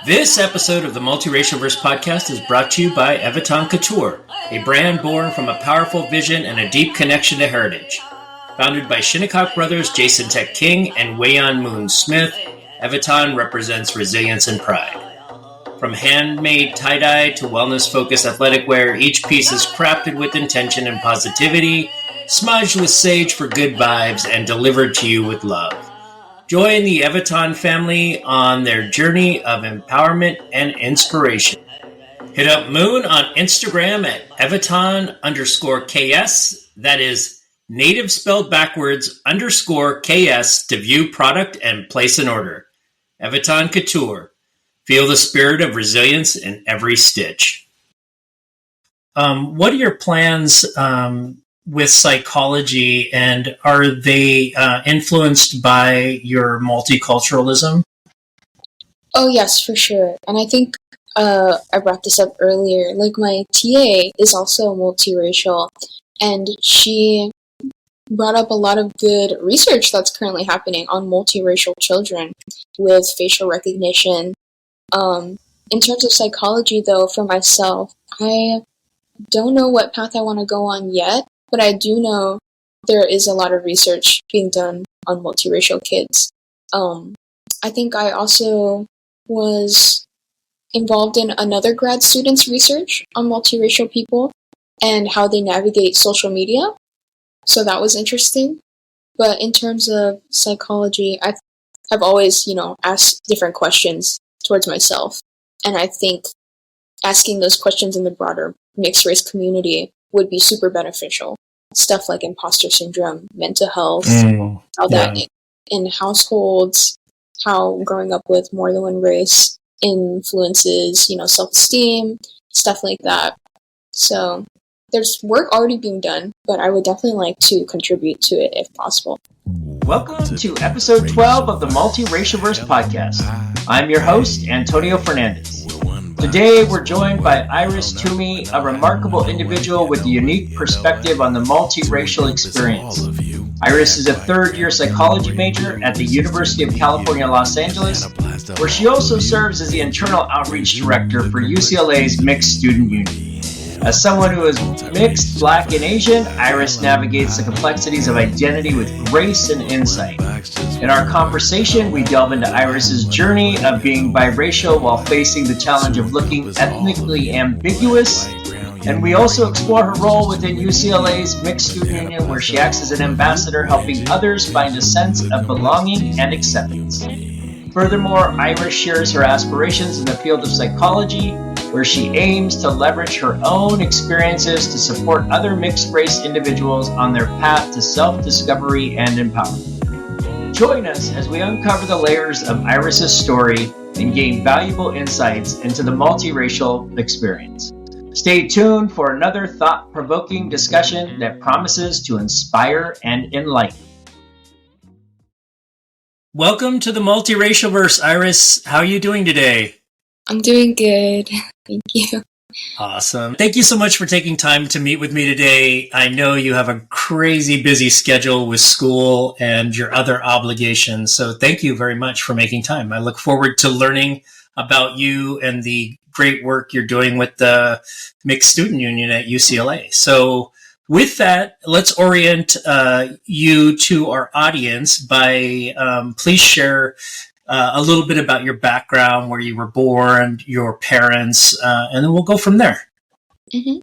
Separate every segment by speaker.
Speaker 1: This episode of the Multiracialverse Podcast is brought to you by Eviton Couture, a brand born from a powerful vision and a deep connection to heritage. Founded by Shinnecock brothers Jason Tech King and Wayon Moon Smith, Eviton represents resilience and pride. From handmade tie-dye to wellness-focused athletic wear, each piece is crafted with intention and positivity, smudged with sage for good vibes, and delivered to you with love. Join the Eviton family on their journey of empowerment and inspiration. Hit up Moon on Instagram at Eviton_KS. That is native spelled backwards _KS to view product and place an order. Eviton Couture. Feel the spirit of resilience in every stitch. What are your plans with psychology, and are they influenced by your multiculturalism?
Speaker 2: Oh, yes, for sure. And I think I brought this up earlier. Like, my TA is also multiracial, and she brought up a lot of good research that's currently happening on multiracial children with facial recognition. In terms of psychology, though, for myself, I don't know what path I want to go on yet, but I do know there is a lot of research being done on multiracial kids. I think I also was involved in another grad student's research on multiracial people and how they navigate social media. So that was interesting. But in terms of psychology, I've always, asked different questions towards myself. And I think asking those questions in the broader mixed race community would be super beneficial. Stuff like imposter syndrome, mental health, how that in households, how growing up with more than one race influences, self-esteem, stuff like that. So there's work already being done, but I would definitely like to contribute to it if possible.
Speaker 1: Welcome to episode 12 of the Multiracialverse Podcast. I'm your host, Antonio Fernandez. Today, we're joined by Iris Toomey, a remarkable individual with a unique perspective on the multiracial experience. Iris is a third-year psychology major at the University of California, Los Angeles, where she also serves as the internal outreach director for UCLA's Mixed Student Union. As someone who is mixed, Black, and Asian, Iris navigates the complexities of identity with grace and insight. In our conversation, we delve into Iris's journey of being biracial while facing the challenge of looking ethnically ambiguous, and we also explore her role within UCLA's Mixed Student Union, where she acts as an ambassador, helping others find a sense of belonging and acceptance. Furthermore, Iris shares her aspirations in the field of psychology, where she aims to leverage her own experiences to support other mixed-race individuals on their path to self-discovery and empowerment. Join us as we uncover the layers of Iris's story and gain valuable insights into the multiracial experience. Stay tuned for another thought-provoking discussion that promises to inspire and enlighten. Welcome to the Multiracialverse, Iris. How are you doing today?
Speaker 2: I'm doing good. Thank you.
Speaker 1: Awesome. Thank you so much for taking time to meet with me today. I know you have a crazy busy schedule with school and your other obligations, so thank you very much for making time. I look forward to learning about you and the great work you're doing with the Mixed Student Union at UCLA. So with that, let's orient you to our audience by please share a little bit about your background, where you were born, your parents, and then we'll go from there.
Speaker 2: Mm-hmm.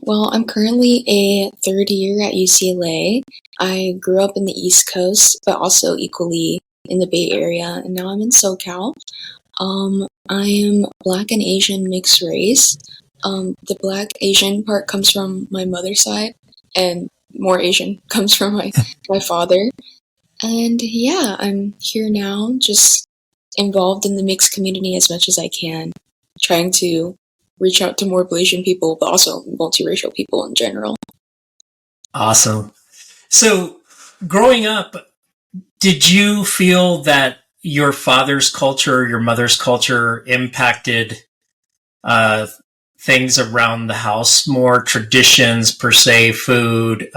Speaker 2: Well, I'm currently a third year at UCLA. I grew up in the East Coast, but also equally in the Bay Area, and now I'm in SoCal. I am Black and Asian mixed race. The Black Asian part comes from my mother's side, and more Asian comes from my father. And yeah, I'm here now, just involved in the mixed community as much as I can, trying to reach out to more Asian people, but also multiracial people in general.
Speaker 1: Awesome. So growing up, did you feel that your father's culture, your mother's culture impacted things around the house, more traditions per se, food?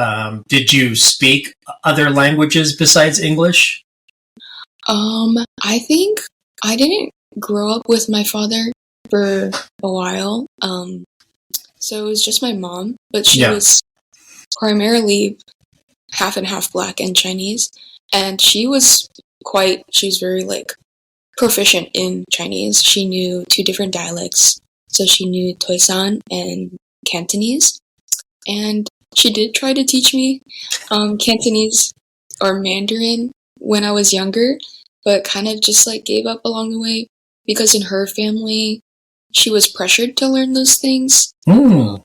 Speaker 1: Did you speak other languages besides English?
Speaker 2: I think I didn't grow up with my father for a while. So it was just my mom, but she was primarily half and half Black and Chinese. And she was very like proficient in Chinese. She knew 2 different dialects. So she knew Toisan and Cantonese. And she did try to teach me Cantonese or Mandarin when I was younger, but kind of just like gave up along the way because in her family, she was pressured to learn those things. And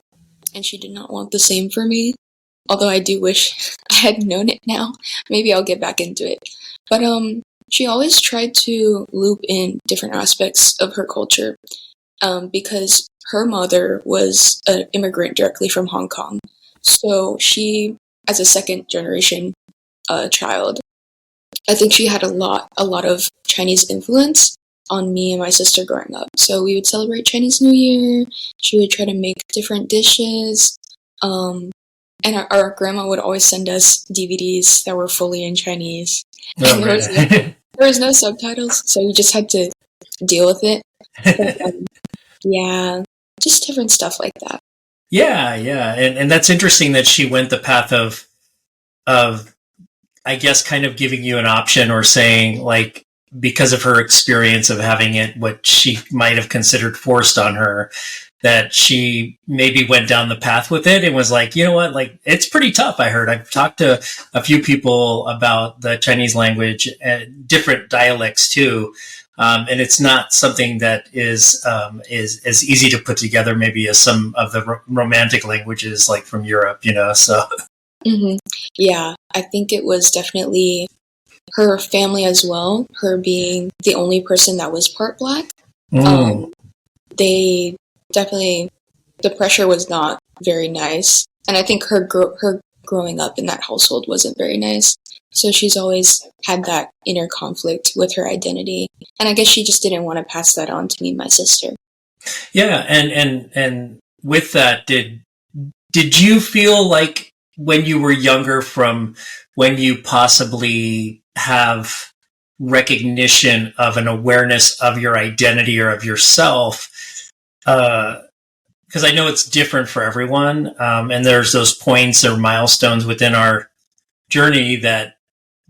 Speaker 2: she did not want the same for me. Although I do wish I had known it now. Maybe I'll get back into it. But she always tried to loop in different aspects of her culture because her mother was an immigrant directly from Hong Kong. So she, as a second generation child, I think she had a lot of Chinese influence on me and my sister growing up. So we would celebrate Chinese New Year. She would try to make different dishes. And our grandma would always send us DVDs that were fully in Chinese.
Speaker 3: Oh,
Speaker 2: and there was no subtitles, so you just had to deal with it. But, yeah, just different stuff like that.
Speaker 3: Yeah. And that's interesting that she went the path of, I guess, kind of giving you an option or saying, like, because of her experience of having it, what she might have considered forced on her, that she maybe went down the path with it and was like, you know what, like, it's pretty tough. I've talked to a few people about the Chinese language, different dialects too. And it's not something that is as easy to put together maybe as some of the romantic languages like from Europe, so.
Speaker 2: Mm-hmm. Yeah, I think it was definitely her family as well, her being the only person that was part Black. They definitely, the pressure was not very nice. And I think her growing up in that household wasn't very nice. So she's always had that inner conflict with her identity. And I guess she just didn't want to pass that on to me and my sister.
Speaker 3: Yeah, and with that, did you feel like when you were younger, from when you possibly have recognition of an awareness of your identity or of yourself, because I know it's different for everyone, and there's those points or milestones within our journey that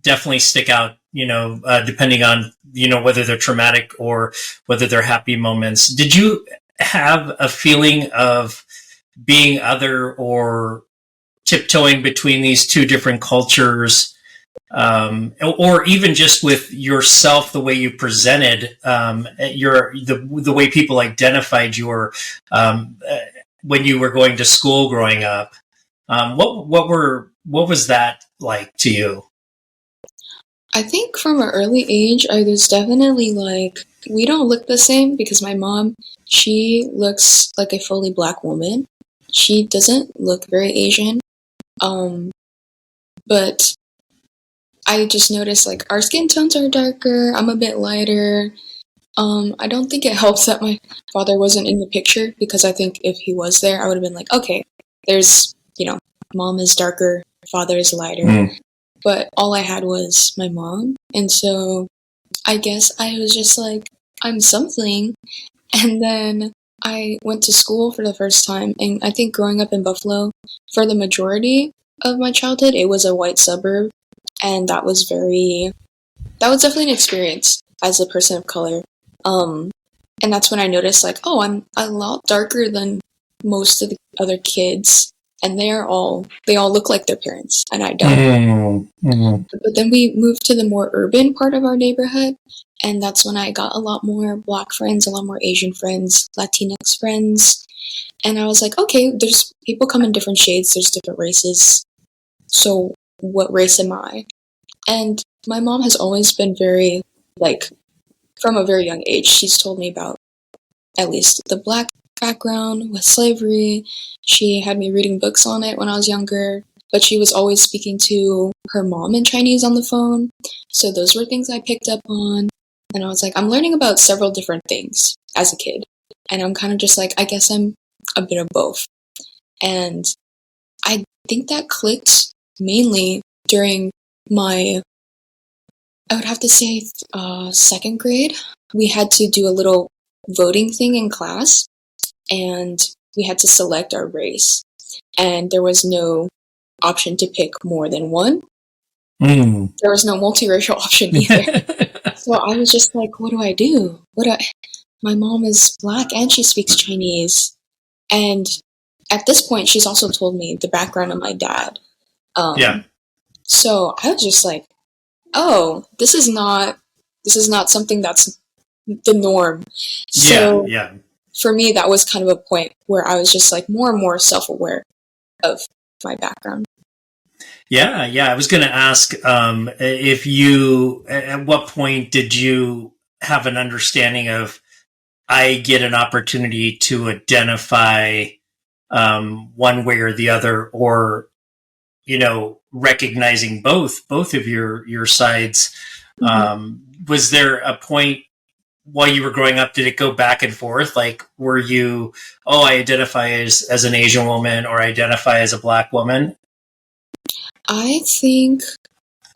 Speaker 3: definitely stick out, depending on, whether they're traumatic or whether they're happy moments. Did you have a feeling of being other or tiptoeing between these 2 different cultures, or even just with yourself, the way you presented, the way people identified your, when you were going to school growing up? What was that like to you?
Speaker 2: I think from an early age, I was definitely like, we don't look the same because my mom, she looks like a fully Black woman. She doesn't look very Asian. But I just noticed like our skin tones are darker. I'm a bit lighter. I don't think it helps that my father wasn't in the picture because I think if he was there, I would have been like, okay, there's, mom is darker, father is lighter. But all I had was my mom. And so I guess I was just like, I'm something. And then I went to school for the first time. And I think growing up in Buffalo, for the majority of my childhood, it was a white suburb. And that was definitely an experience as a person of color. And that's when I noticed like, oh, I'm a lot darker than most of the other kids. And they all look like their parents, and I don't. But then we moved to the more urban part of our neighborhood, and that's when I got a lot more Black friends, a lot more Asian friends, Latinx friends, and I was like, okay, there's people come in different shades, there's different races, so what race am I? And my mom has always been very, like, from a very young age, she's told me about at least the Black background with slavery. She had me reading books on it when I was younger, but she was always speaking to her mom in Chinese on the phone. So those were things I picked up on. And I was like, I'm learning about several different things as a kid. And I'm kind of just like, I guess I'm a bit of both. And I think that clicked mainly during my, I would have to say, second grade. we had to do a little voting thing in class, and we had to select our race. And there was no option to pick more than one. There was no multiracial option either. So I was just like, what do I do? My mom is Black and she speaks Chinese. And at this point, she's also told me the background of my dad. So I was just like, oh, this is not something that's the norm. So for me, that was kind of a point where I was just like more and more self-aware of my background.
Speaker 3: Yeah. I was going to ask if you, at what point did you have an understanding of, I get an opportunity to identify one way or the other, or, recognizing both of your sides. Was there a point while you were growing up, did it go back and forth? Like, were you, I identify as an Asian woman or identify as a Black woman?
Speaker 2: I think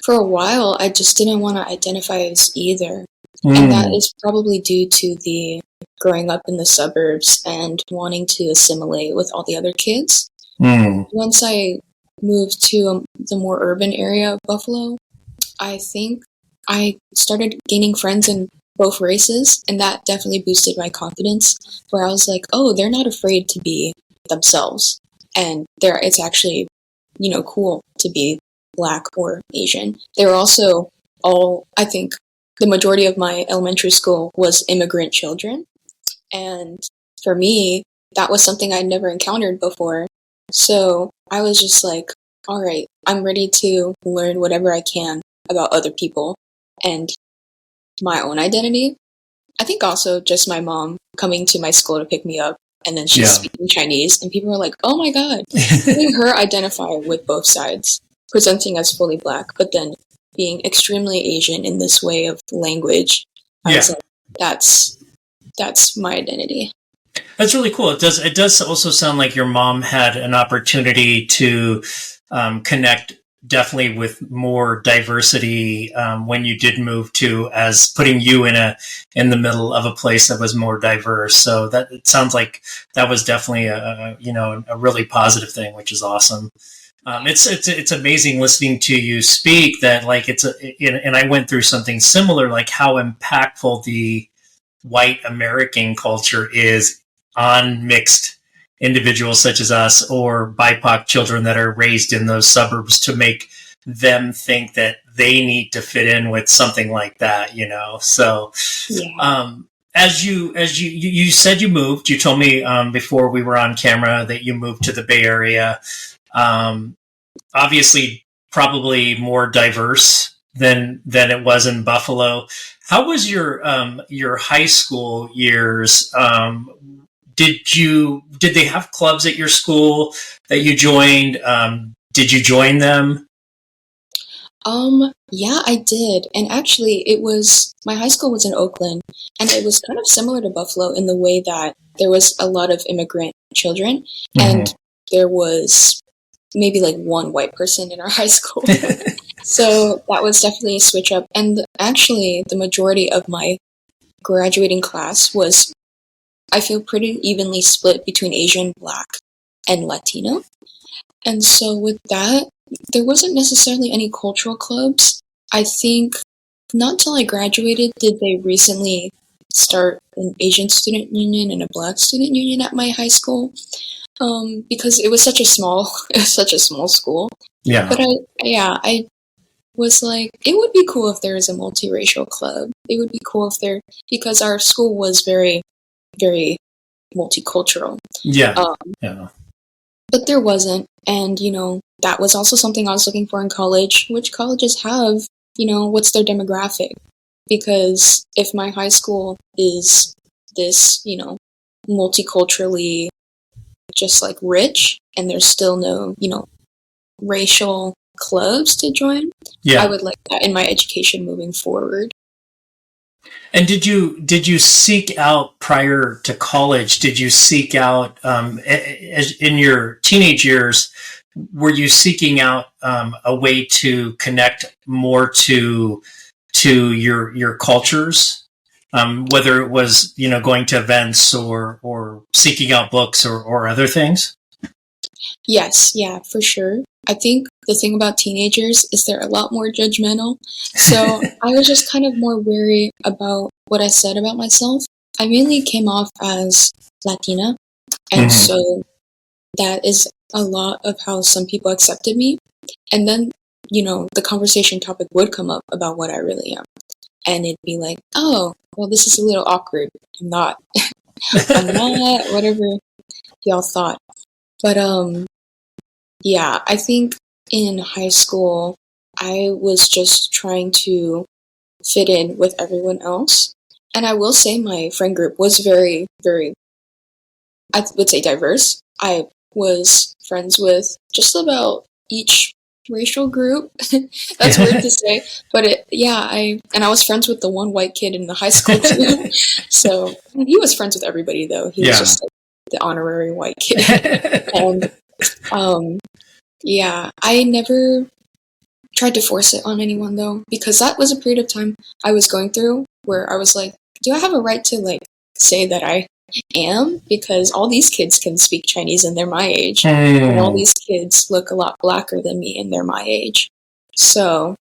Speaker 2: for a while, I just didn't want to identify as either. And that is probably due to the growing up in the suburbs and wanting to assimilate with all the other kids. Once I moved to the more urban area of Buffalo, I think I started gaining friends in both races, and that definitely boosted my confidence, where I was like, oh, they're not afraid to be themselves, and it's actually, cool to be Black or Asian. They were also I think the majority of my elementary school was immigrant children, and for me, that was something I'd never encountered before. So I was just like, all right, I'm ready to learn whatever I can about other people and my own identity. I think also just my mom coming to my school to pick me up, and then she's speaking Chinese, and people were like, oh my god, seeing her identify with both sides, presenting as fully Black, but then being extremely Asian in this way of language. I was like, that's my identity.
Speaker 3: That's really cool. It does also sound like your mom had an opportunity to connect definitely with more diversity when you did move to, as putting you in the middle of a place that was more diverse. So that it sounds like that was definitely a really positive thing, which is awesome. It's amazing listening to you speak that, like, and I went through something similar, like how impactful the white American culture is on mixed individuals such as us, or BIPOC children that are raised in those suburbs, to make them think that they need to fit in with something like that, So, as you said you moved, you told me before we were on camera that you moved to the Bay Area. Obviously, probably more diverse than it was in Buffalo. How was your high school years? Did they have clubs at your school that you joined? Did you join them?
Speaker 2: Yeah, I did. And actually, my high school was in Oakland, and it was kind of similar to Buffalo in the way that there was a lot of immigrant children, and there was maybe like one white person in our high school. So that was definitely a switch up. And actually, the majority of my graduating class was, I feel, pretty evenly split between Asian, Black, and Latino. And so with that, there wasn't necessarily any cultural clubs. I think not till I graduated did they recently start an Asian student union and a Black student union at my high school, because it was such a small school. Yeah. But I was like, it would be cool if there was a multiracial club. It would be cool because our school was very, very multicultural. But there wasn't, and that was also something I was looking for in college. Which colleges have, what's their demographic? Because if my high school is this, multiculturally just like rich, and there's still no, racial clubs to join, I would like that in my education moving forward.
Speaker 3: And did you seek out, prior to college, did you seek out, in your teenage years, were you seeking out a way to connect more to your cultures? whether it was, going to events or seeking out books or other things?
Speaker 2: Yes, yeah, for sure. I think the thing about teenagers is they're a lot more judgmental. So I was just kind of more wary about what I said about myself. I mainly came off as Latina, and so that is a lot of how some people accepted me. And then, the conversation topic would come up about what I really am. And it'd be like, oh, well, this is a little awkward. I'm not. I'm not, whatever y'all thought. But, yeah, I think in high school, I was just trying to fit in with everyone else. And I will say my friend group was very, very, I would say diverse. I was friends with just about each racial group. That's weird to say, but I was friends with the one white kid in the high school too. So he was friends with everybody though. He was just like the honorary white kid. And I never tried to force it on anyone though, because that was a period of time I was going through where I was like, do I have a right to like say that I am? Because all these kids can speak Chinese and they're my age, and all these kids look a lot blacker than me and they're my age. So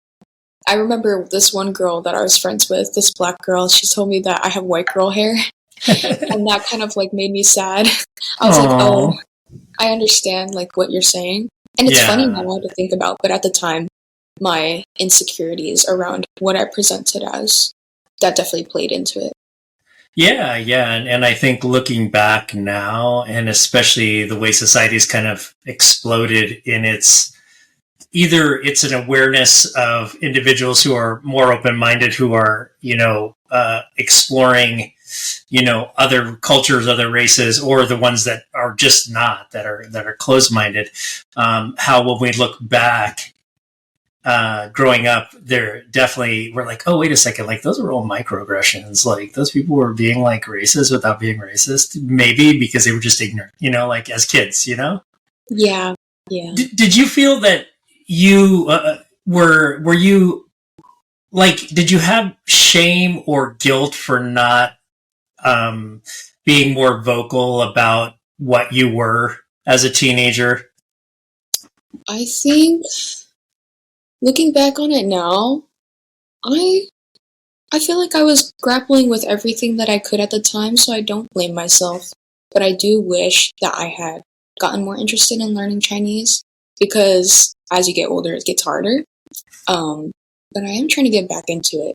Speaker 2: I remember this one girl that I was friends with, this black girl, she told me that I have white girl hair, and that kind of like made me sad. I was like, oh, I understand like what you're saying. And it's funny now to think about, but at the time, my insecurities around what I presented as, that definitely played into it.
Speaker 3: Yeah. And I think looking back now, and especially the way society's kind of exploded in either it's an awareness of individuals who are more open-minded, who are, exploring, other cultures, other races, or the ones that are just not, that are closed-minded. How when we look back, growing up, we're like, oh, wait a second, like those were all microaggressions. Like those people were being like racist without being racist, maybe because they were just ignorant, like as kids,
Speaker 2: Yeah.
Speaker 3: Did you feel that you were you like, did you have shame or guilt for not being more vocal about what you were as a teenager?
Speaker 2: I think looking back on it now, I feel like I was grappling with everything that I could at the time, so I don't blame myself. But I do wish that I had gotten more interested in learning Chinese, because as you get older, it gets harder. But I am trying to get back into it.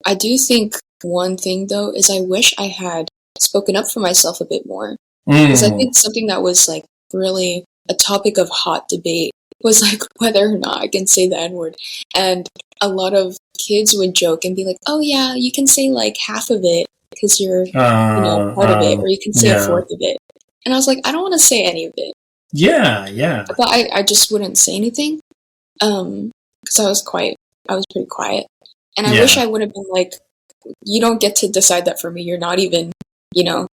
Speaker 2: I do think one thing, though, is I wish I had spoken up for myself a bit more. Because I think something that was like really a topic of hot debate was like whether or not I can say the N-word. And a lot of kids would joke and be like, oh yeah, you can say like half of it because you're part of it, or you can say a fourth of it. And I was like, I don't want to say any of it.
Speaker 3: Yeah.
Speaker 2: But I just wouldn't say anything because I was pretty quiet. And I wish I would have been like, you don't get to decide that for me. You're not even, you're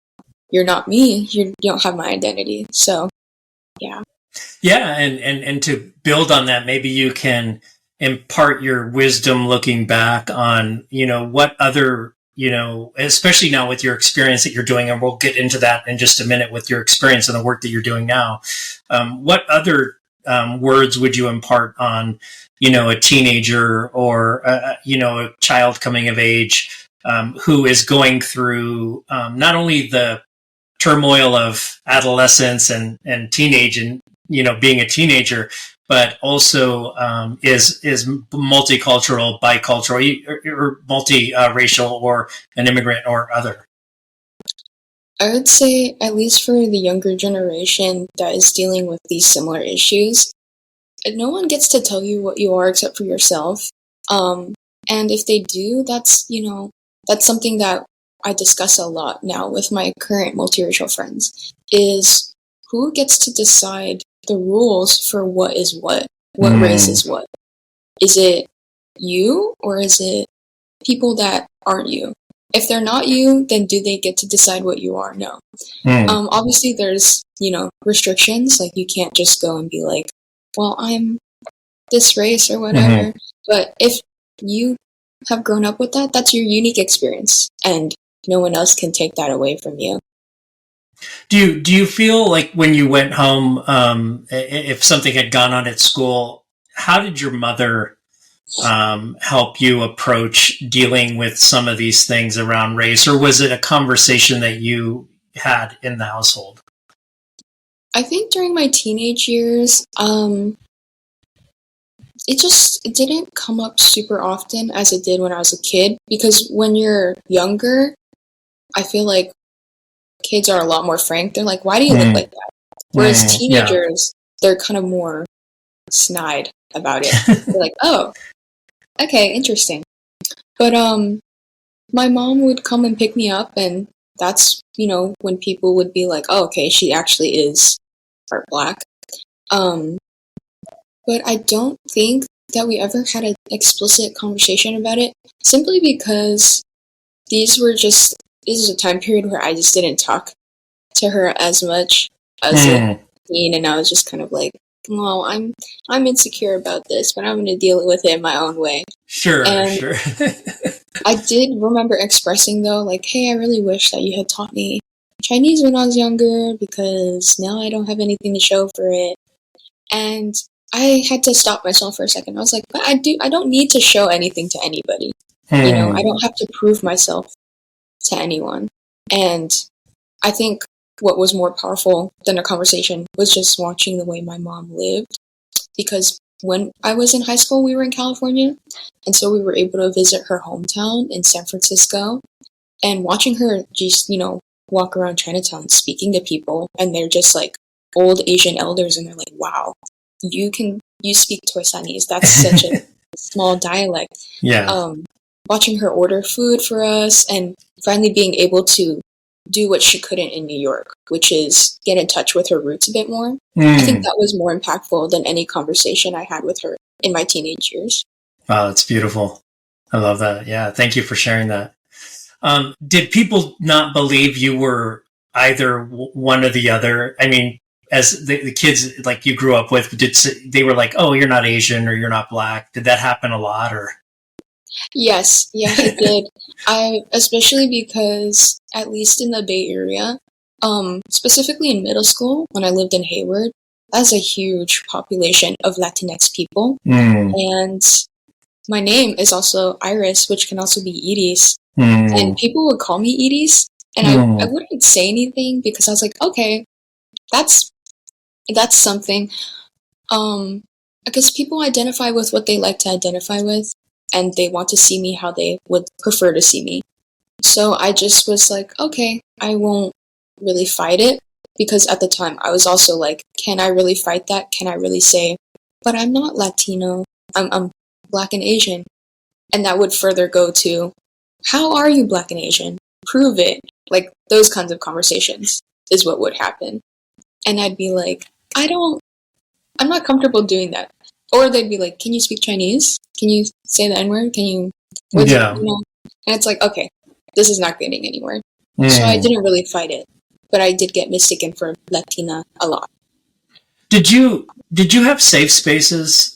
Speaker 2: not me. You don't have my identity. So, yeah.
Speaker 3: Yeah, and to build on that, maybe you can impart your wisdom looking back on, what other, especially now with your experience that you're doing, and we'll get into that in just a minute with your experience and the work that you're doing now. What other words would you impart on, a teenager or, a child coming of age who is going through not only the turmoil of adolescence and teenage and, being a teenager, but also is multicultural, bicultural, or multiracial, or an immigrant or other?
Speaker 2: I would say, at least for the younger generation that is dealing with these similar issues, no one gets to tell you what you are except for yourself. And if they do, that's something that I discuss a lot now with my current multiracial friends, is who gets to decide the rules for what is what race is what? Is it you, or is it people that aren't you? If they're not you, then do they get to decide what you are? No. Obviously there's, restrictions, like you can't just go and be like, well, I'm this race or whatever. But if you have grown up with that, that's your unique experience, and no one else can take that away from you.
Speaker 3: Do you feel like when you went home, if something had gone on at school, how did your mother help you approach dealing with some of these things around race, or was it a conversation that you had in the household?
Speaker 2: I think during my teenage years, it didn't come up super often as it did when I was a kid, because when you're younger, I feel like kids are a lot more frank. They're like, why do you look like that? Whereas teenagers, they're kind of more snide about it. They're like, oh, okay, interesting. But my mom would come and pick me up, and that's, when people would be like, oh, okay, she actually is part Black. But I don't think that we ever had an explicit conversation about it, simply because this is a time period where I just didn't talk to her as much as a teen, and I was just kind of like, well, I'm insecure about this, but I'm going to deal with it in my own way.
Speaker 3: Sure.
Speaker 2: I did remember expressing, though, like, hey, I really wish that you had taught me Chinese when I was younger, because now I don't have anything to show for it. And I had to stop myself for a second. I was like, but I don't need to show anything to anybody. I don't have to prove myself to anyone. And I think what was more powerful than a conversation was just watching the way my mom lived. Because when I was in high school, we were in California, and so we were able to visit her hometown in San Francisco, and watching her just, walk around Chinatown speaking to people, and they're just like old Asian elders, and they're like, wow, you speak Toisanese. That's such a small dialect.
Speaker 3: Yeah.
Speaker 2: Watching her order food for us, and finally being able to do what she couldn't in New York, which is get in touch with her roots a bit more. I think that was more impactful than any conversation I had with her in my teenage years. Wow,
Speaker 3: that's beautiful. I love that. Yeah, thank you for sharing that. Did people not believe you were either one or the other? I mean, as the kids like you grew up with, they were like, oh, you're not Asian or you're not Black? Did that happen a lot? Or
Speaker 2: Yes, it did. Especially because, at least in the Bay Area, specifically in middle school, when I lived in Hayward, that's a huge population of Latinx people. And my name is also Iris, which can also be Iris. And people would call me Iris, and I wouldn't say anything because I was like, okay, that's something. Because people identify with what they like to identify with, and they want to see me how they would prefer to see me. So I just was like, okay, I won't really fight it, because at the time I was also like, can I really fight that? Can I really say, but I'm not Latino, I'm Black and Asian? And that would further go to, how are you Black and Asian? Prove it. Like, those kinds of conversations is what would happen. And I'd be like, I'm not comfortable doing that. Or they'd be like, can you speak Chinese? Can you say the N-word? Can you... And it's like, okay, this is not getting anywhere. So I didn't really fight it. But I did get mistaken for Latina a lot. Did
Speaker 3: you have safe spaces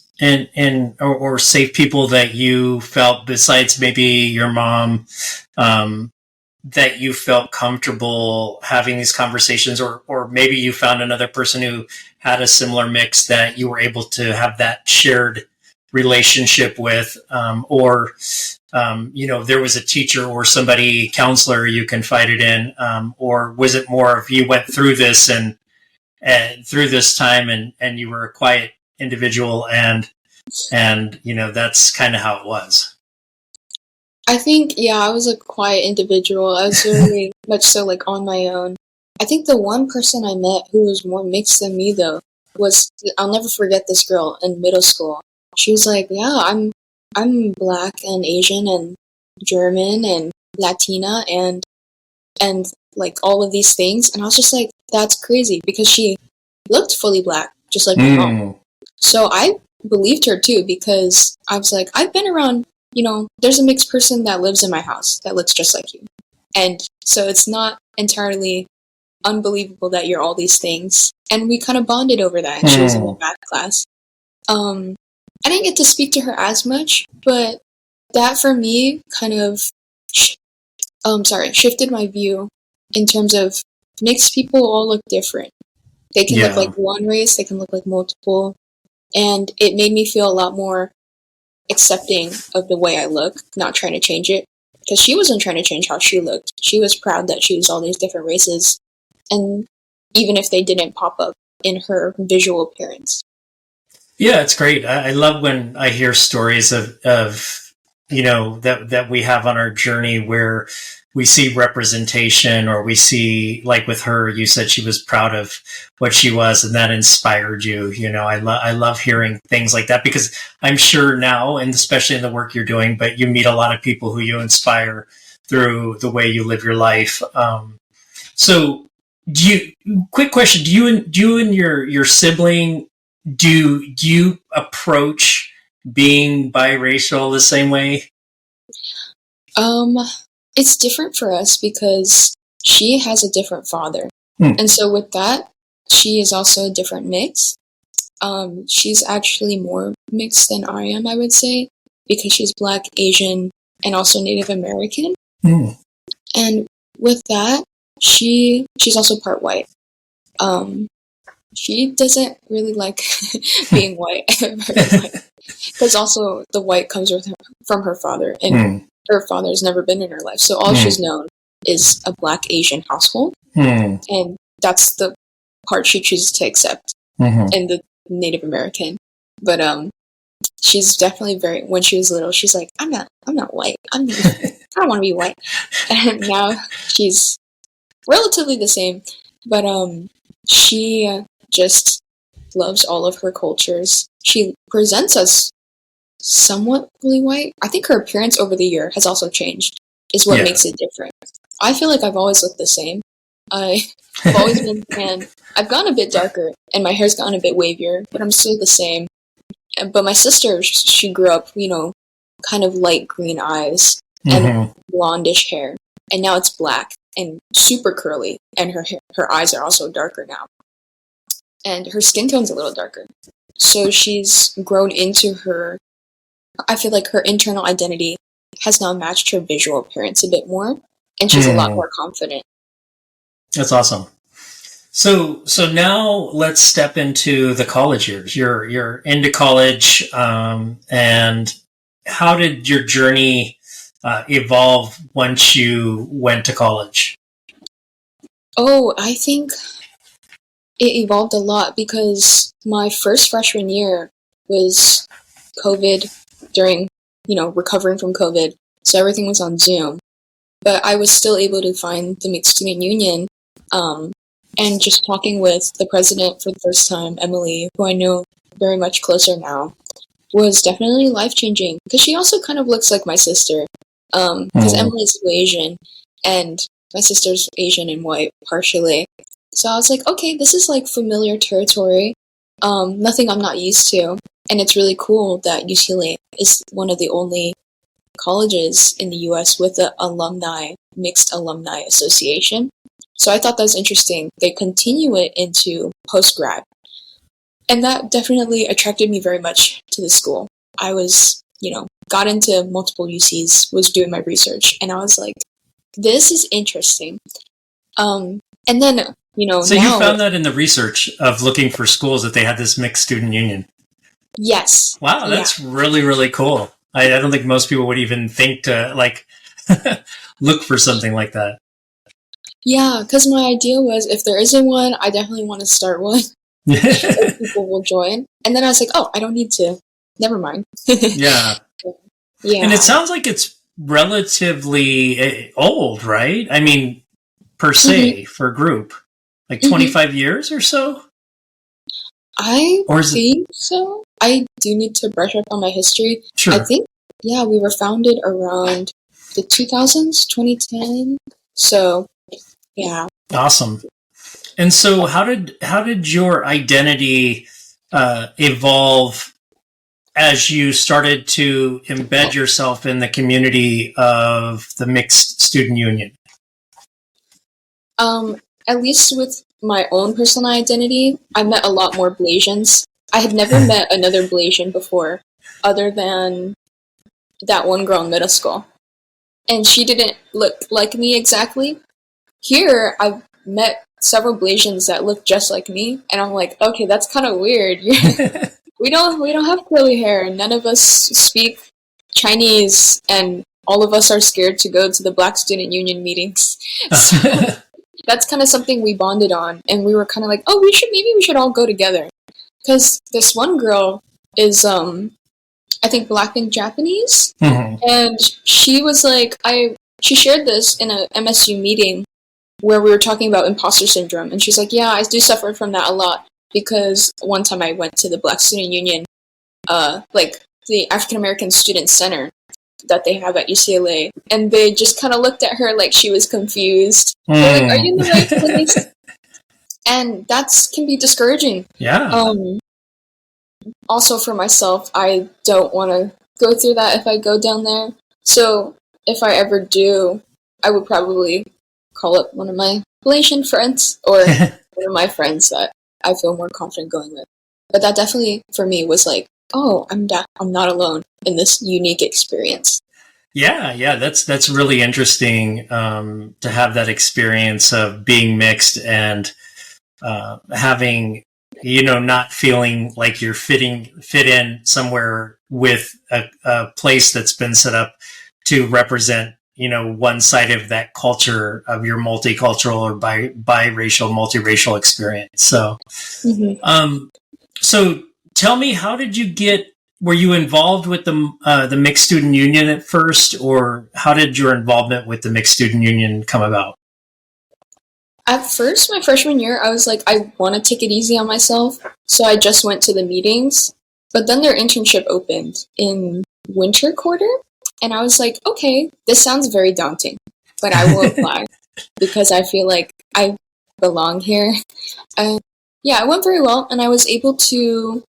Speaker 3: or safe people that you felt, besides maybe your mom, that you felt comfortable having these conversations, or maybe you found another person who had a similar mix that you were able to have that shared relationship with, or there was a teacher or somebody, counselor you confided in, or was it more of you went through this and through this time and you were a quiet individual and that's kind of how it was?
Speaker 2: I think, I was a quiet individual. I was very much so like on my own. I think the one person I met who was more mixed than me, though, was, I'll never forget this girl in middle school. She was like, yeah, I'm Black and Asian and German and Latina and like all of these things. And I was just like, that's crazy, because she looked fully Black, just like my mom. So I believed her too, because I was like, I've been around, there's a mixed person that lives in my house that looks just like you. And so it's not entirely unbelievable that you're all these things. And we kind of bonded over that. And she was in my math class. I didn't get to speak to her as much, but that for me kind of shifted my view in terms of mixed people all look different. They can look like one race, they can look like multiple, and it made me feel a lot more accepting of the way I look, not trying to change it. Because she wasn't trying to change how she looked. She was proud that she was all these different races, and even if they didn't pop up in her visual appearance.
Speaker 3: Yeah, it's great. I love when I hear stories of that we have on our journey where we see representation, or we see, like with her, you said she was proud of what she was, and that inspired you. I love hearing things like that, because I'm sure now, and especially in the work you're doing, but you meet a lot of people who you inspire through the way you live your life. So quick question, do you and your sibling, do you approach being biracial the same way?
Speaker 2: It's different for us because she has a different father. And so with that, she is also a different mix. She's actually more mixed than I am, I would say, because she's Black, Asian, and also Native American. And with that, she's also part white. She doesn't really like being white, because also the white comes from her father, and her father's never been in her life. So all she's known is a Black Asian household, and that's the part she chooses to accept, and the Native American. But she's definitely when she was little, she's like, I'm not white. I don't want to be white. And now she's relatively the same, but she just loves all of her cultures. She presents us somewhat really white. I think her appearance over the year has also changed, is what makes it different. I feel like I've always looked the same. I've always been tan. I've gotten a bit darker, and my hair's gotten a bit wavier, but I'm still the same. But my sister, she grew up, kind of light green eyes and blondish hair, and now it's black and super curly, and her eyes are also darker now. And her skin tone's a little darker. So she's grown into I feel like her internal identity has now matched her visual appearance a bit more, and she's a lot more confident.
Speaker 3: That's awesome. So now let's step into the college years. You're into college, and how did your journey evolve once you went to college?
Speaker 2: Oh, I think it evolved a lot, because my first freshman year was COVID, during, recovering from COVID, so everything was on Zoom. But I was still able to find the Mixed Student Union, and just talking with the president for the first time, Emily, who I know very much closer now, was definitely life-changing, because she also kind of looks like my sister, because Emily's Asian, and my sister's Asian and white, partially. So I was like, okay, this is like familiar territory, nothing I'm not used to, and it's really cool that UCLA is one of the only colleges in the U.S. with the Mixed Alumni Association. So I thought that was interesting. They continue it into post-grad. And that definitely attracted me very much to the school. I was, got into multiple UCs, was doing my research, and I was like, this is interesting. And then,
Speaker 3: So
Speaker 2: now,
Speaker 3: you found that in the research of looking for schools that they had this mixed student union?
Speaker 2: Yes.
Speaker 3: Wow, that's really, really cool. I don't think most people would even think to, look for something like that.
Speaker 2: Yeah, because my idea was, if there isn't one, I definitely want to start one. If people will join. And then I was like, oh, I don't need to. Never mind.
Speaker 3: Yeah.
Speaker 2: Yeah.
Speaker 3: And it sounds like it's relatively old, right? I mean, per se, for a group. Like 25 years or so?
Speaker 2: I think so. I do need to brush up on my history.
Speaker 3: Sure.
Speaker 2: I think, we were founded around the 2000s, 2010. So, yeah.
Speaker 3: Awesome. And so how did your identity evolve as you started to embed yourself in the community of the Mixed Student Union?
Speaker 2: At least with my own personal identity, I met a lot more Blasians. I had never met another Blasian before, other than that one girl in middle school. And she didn't look like me exactly. Here, I've met several Blasians that look just like me, and I'm like, okay, that's kind of weird. we don't have curly hair, and none of us speak Chinese, and all of us are scared to go to the Black Student Union meetings. So that's kind of something we bonded on, and we were kind of like, oh, maybe we should all go together. Because this one girl is, I think, Black and Japanese, and she was like, she shared this in a MSU meeting where we were talking about imposter syndrome, and she's like, yeah, I do suffer from that a lot, because one time I went to the Black Student Union, like the African American Student Center that they have at UCLA, and they just kind of looked at her like she was confused. They're like, are you in the right place? And that can be discouraging.
Speaker 3: Yeah.
Speaker 2: Also for myself, I don't want to go through that if I go down there. So if I ever do, I would probably call up one of my Malaysian friends or one of my friends that I feel more confident going with. But that definitely, for me, was like, oh, I'm not alone in this unique experience.
Speaker 3: Yeah, that's really interesting to have that experience of being mixed and having, not feeling like you're fit in somewhere with a place that's been set up to represent, one side of that culture of your multicultural or biracial, multiracial experience. So, so tell me, how did you were you involved with the Mixed Student Union at first, or how did your involvement with the Mixed Student Union come about?
Speaker 2: At first, my freshman year, I was like, I want to take it easy on myself, so I just went to the meetings. But then their internship opened in winter quarter, and I was like, okay, this sounds very daunting, but I will apply because I feel like I belong here. Yeah, it went very well, and I was able to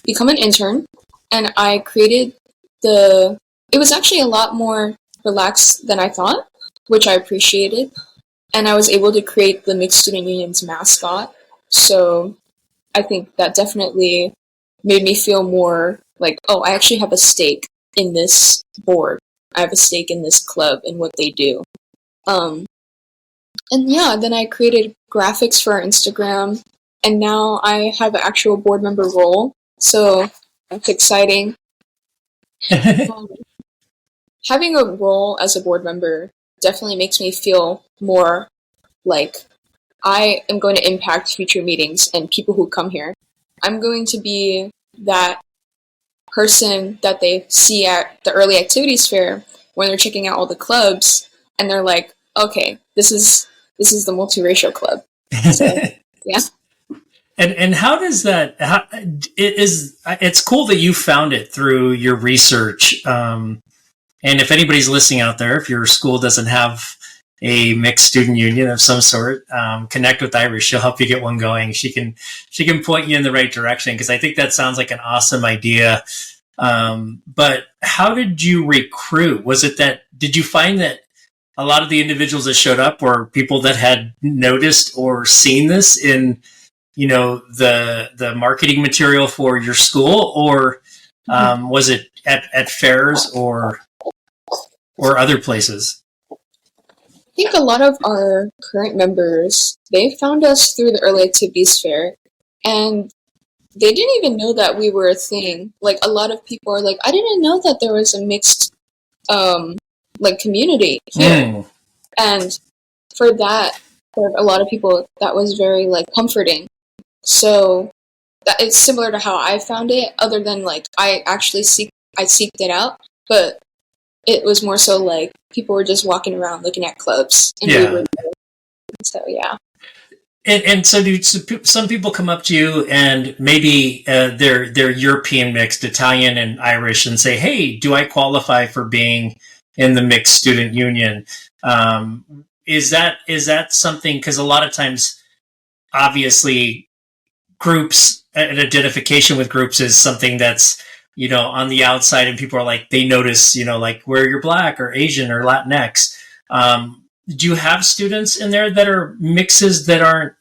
Speaker 2: become an intern, and I created it was actually a lot more relaxed than I thought, which I appreciated. And I was able to create the Mixed Student Union's mascot. So I think that definitely made me feel more like, oh, I actually have a stake in this board. I have a stake in this club and what they do. And yeah, then I created graphics for our Instagram. And now I have an actual board member role. So that's exciting. Having a role as a board member definitely makes me feel more like I am going to impact future meetings and people who come here. I'm going to be that person that they see at the early activities fair when they're checking out all the clubs, and they're like, okay, this is the multiracial club. So, yeah.
Speaker 3: And how does that? It's cool that you found it through your research. And if anybody's listening out there, if your school doesn't have a mixed student union of some sort, connect with Iris. She'll help you get one going. She can point you in the right direction, because I think that sounds like an awesome idea. But how did you recruit? Did you find that a lot of the individuals that showed up were people that had noticed or seen this in, the marketing material for your school, or was it at fairs or other places?
Speaker 2: I think a lot of our current members, they found us through the early activities fair, and they didn't even know that we were a thing. Like, a lot of people are like, I didn't know that there was a mixed community here. And for a lot of people, that was very comforting. So that it's similar to how I found it, other than I seeked it out, but it was more so people were just walking around looking at clubs, and we were there. So yeah.
Speaker 3: And so do some people come up to you and maybe they're European mixed, Italian and Irish, and say, hey, do I qualify for being in the Mixed Student Union? Is that something, because a lot of times, obviously, groups and identification with groups is something that's, on the outside, and people are they notice, where you're Black or Asian or Latinx. Do you have students in there that are mixes that aren't,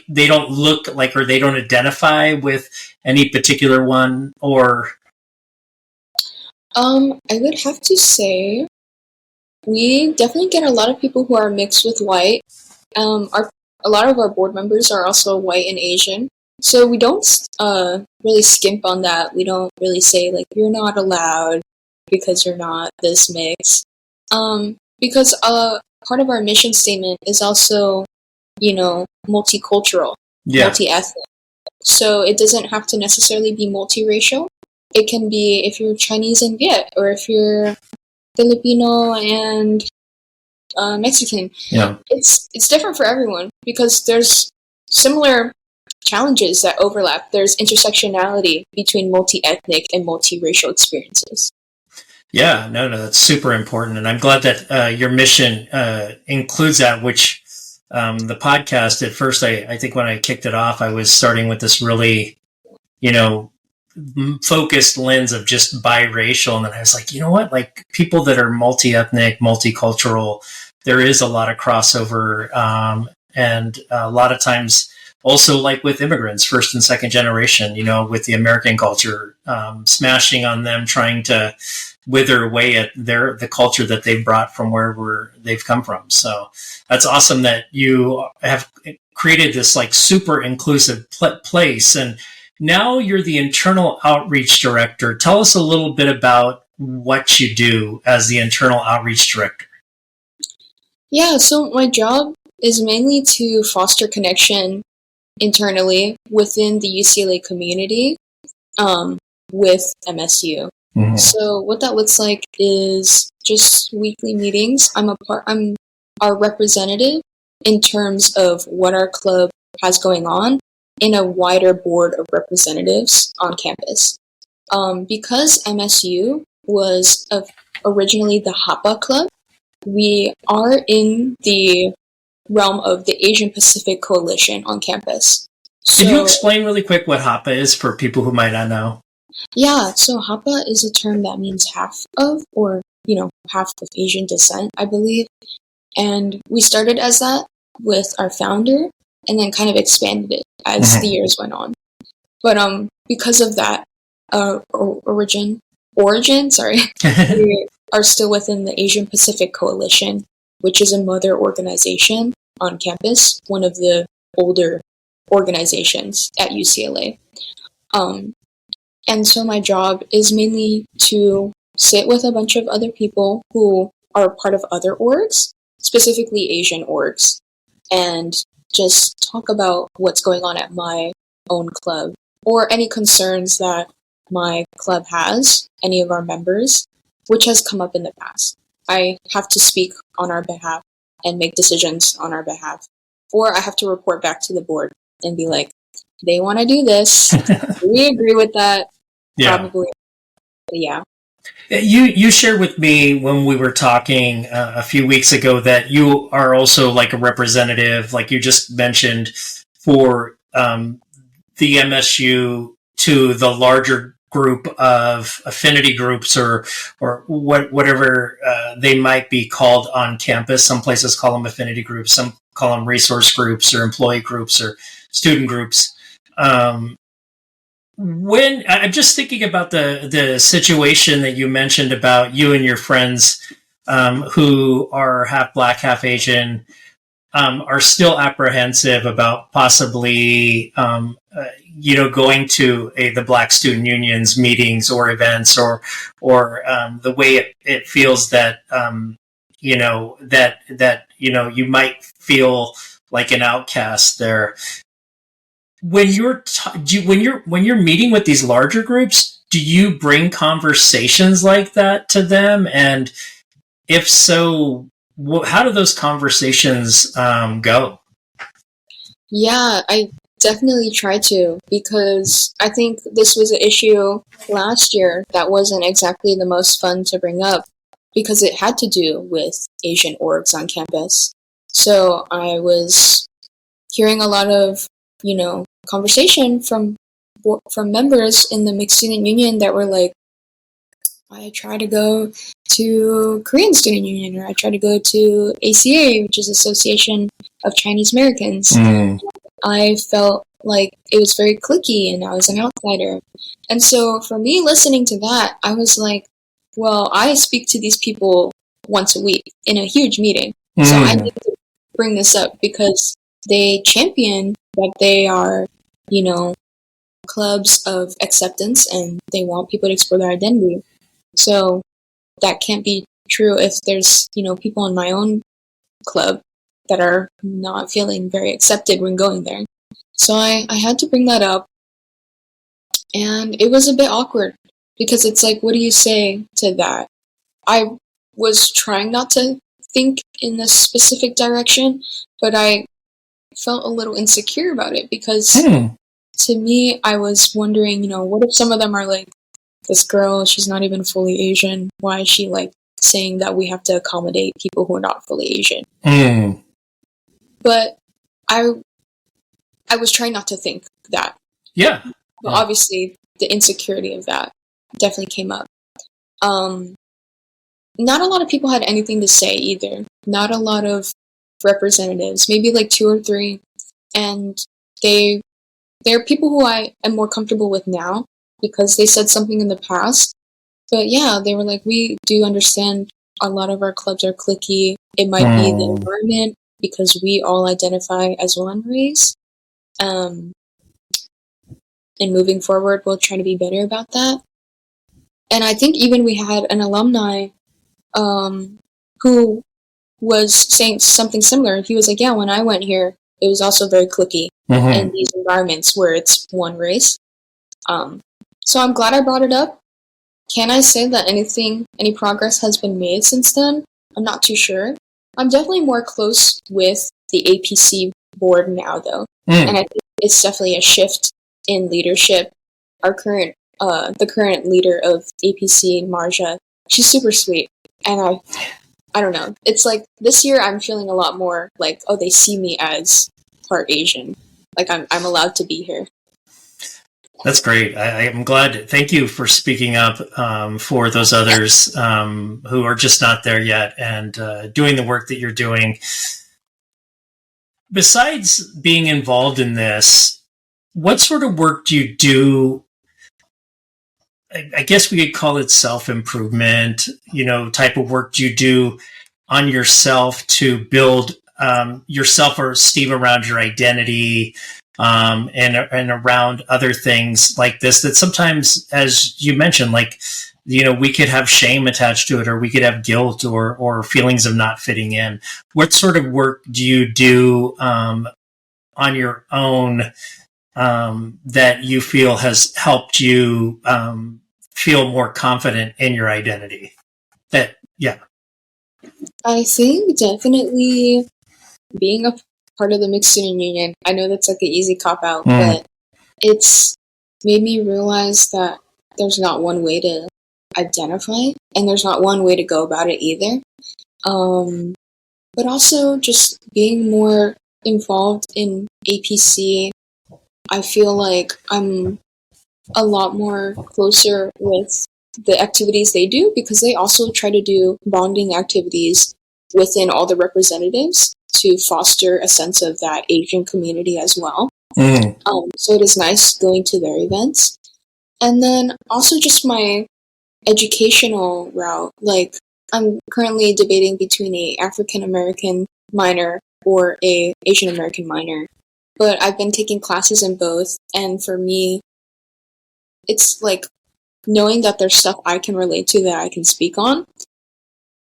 Speaker 3: they don't look or they don't identify with any particular one, or?
Speaker 2: I would have to say we definitely get a lot of people who are mixed with white. A lot of our board members are also white and Asian, so we don't really skimp on that. We don't really say like you're not allowed because you're not this mix. Because part of our mission statement is also, multicultural, multi-ethnic. So it doesn't have to necessarily be multiracial. It can be if you're Chinese and Viet, or if you're Filipino and Mexican.
Speaker 3: Yeah.
Speaker 2: It's different for everyone because there's similar challenges that overlap. There's intersectionality between multi-ethnic and multiracial experiences.
Speaker 3: Yeah, no, that's super important. And I'm glad that your mission includes that, which the podcast at first, I think when I kicked it off, I was starting with this really, focused lens of just biracial. And then I was like, you know what, like people that are multi-ethnic, multicultural, there is a lot of crossover. And a lot of times also like with immigrants, first and second generation, with the American culture, smashing on them, trying to wither away at the culture that they've brought from wherever they've come from. So that's awesome that you have created this like super inclusive place. And now you're the internal outreach director. Tell us a little bit about what you do as the internal outreach director.
Speaker 2: Yeah, so my job is mainly to foster connection internally within the UCLA community with MSU. Mm-hmm. So what that looks like is just weekly meetings. I'm our representative in terms of what our club has going on in a wider board of representatives on campus. Because MSU was originally the HAPA club, we are in the realm of the Asian Pacific Coalition on campus.
Speaker 3: Can you explain really quick what HAPA is for people who might not know?
Speaker 2: Yeah, so HAPA is a term that means half of, or, half of Asian descent, I believe. And we started as that with our founder and then kind of expanded it as the years went on. But because of that origin, we are still within the Asian Pacific Coalition, which is a mother organization on campus, one of the older organizations at UCLA. And so my job is mainly to sit with a bunch of other people who are part of other orgs, specifically Asian orgs, and just talk about what's going on at my own club or any concerns that my club has, any of our members, which has come up in the past. I have to speak on our behalf and make decisions on our behalf. Or I have to report back to the board and be like, they want to do this. We agree with that.
Speaker 3: Yeah.
Speaker 2: Probably. Yeah.
Speaker 3: You shared with me when we were talking a few weeks ago that you are also like a representative, like you just mentioned, for the MSU to the larger group of affinity groups or whatever they might be called on campus. Some places call them affinity groups, some call them resource groups or employee groups or student groups. When I'm just thinking about the situation that you mentioned about you and your friends who are half Black, half Asian, are still apprehensive about possibly, going to the Black Student Union's meetings or events, or the way it feels that you might feel like an outcast there. When you're meeting with these larger groups, do you bring conversations like that to them? And if so, how do those conversations go?
Speaker 2: Yeah, I definitely try to, because I think this was an issue last year that wasn't exactly the most fun to bring up because it had to do with Asian orgs on campus. So I was hearing a lot of, conversation from members in the Mixed Student Union that were like, I try to go to Korean Student Union, or I try to go to ACA, which is Association of Chinese Americans. I felt like it was very cliquey and I was an outsider. And so for me listening to that, I was like, well, I speak to these people once a week in a huge meeting. So I need to bring this up because they champion that they are, clubs of acceptance and they want people to explore their identity. So that can't be true if there's, people in my own club that are not feeling very accepted when going there. So I had to bring that up. And it was a bit awkward because it's like, what do you say to that? I was trying not to think in a specific direction, but I felt a little insecure about it because to me, I was wondering, what if some of them are like, this girl, she's not even fully Asian. Why is she like saying that we have to accommodate people who are not fully Asian? But I was trying not to think that.
Speaker 3: Yeah.
Speaker 2: But obviously, the insecurity of that definitely came up. Not a lot of people had anything to say either. Not a lot of representatives, maybe like 2 or 3. And they're people who I am more comfortable with now because they said something in the past. But yeah, they were like, we do understand a lot of our clubs are cliquey. It might be the environment because we all identify as one race. And moving forward, we'll try to be better about that. And I think even we had an alumni who was saying something similar. He was like, yeah, when I went here, it was also very cliquey in these environments where it's one race. So I'm glad I brought it up. Can I say that any progress has been made since then? I'm not too sure. I'm definitely more close with the APC board now, though. And I think it's definitely a shift in leadership. Our the current leader of APC, Marja, she's super sweet. And I don't know. It's like this year I'm feeling a lot more like, oh, they see me as part Asian. Like I'm allowed to be here.
Speaker 3: That's great. I'm glad. Thank you for speaking up for those others who are just not there yet and doing the work that you're doing. Besides being involved in this, what sort of work do you do? I guess we could call it self-improvement, type of work do you do on yourself to build your self-esteem around your identity and around other things like this that sometimes, as you mentioned, we could have shame attached to it, or we could have guilt or feelings of not fitting in. What sort of work do you do on your own that you feel has helped you feel more confident in your identity?
Speaker 2: I think definitely being a part of the Mixed Student Union. I know that's like an easy cop-out, but it's made me realize that there's not one way to identify, and there's not one way to go about it either. But also just being more involved in APC, I feel like I'm a lot more closer with the activities they do because they also try to do bonding activities within all the representatives to foster a sense of that Asian community as well. So it is nice going to their events. And then also just my educational route. Like, I'm currently debating between a African American minor or a Asian American minor. But I've been taking classes in both, and for me, it's like knowing that there's stuff I can relate to that I can speak on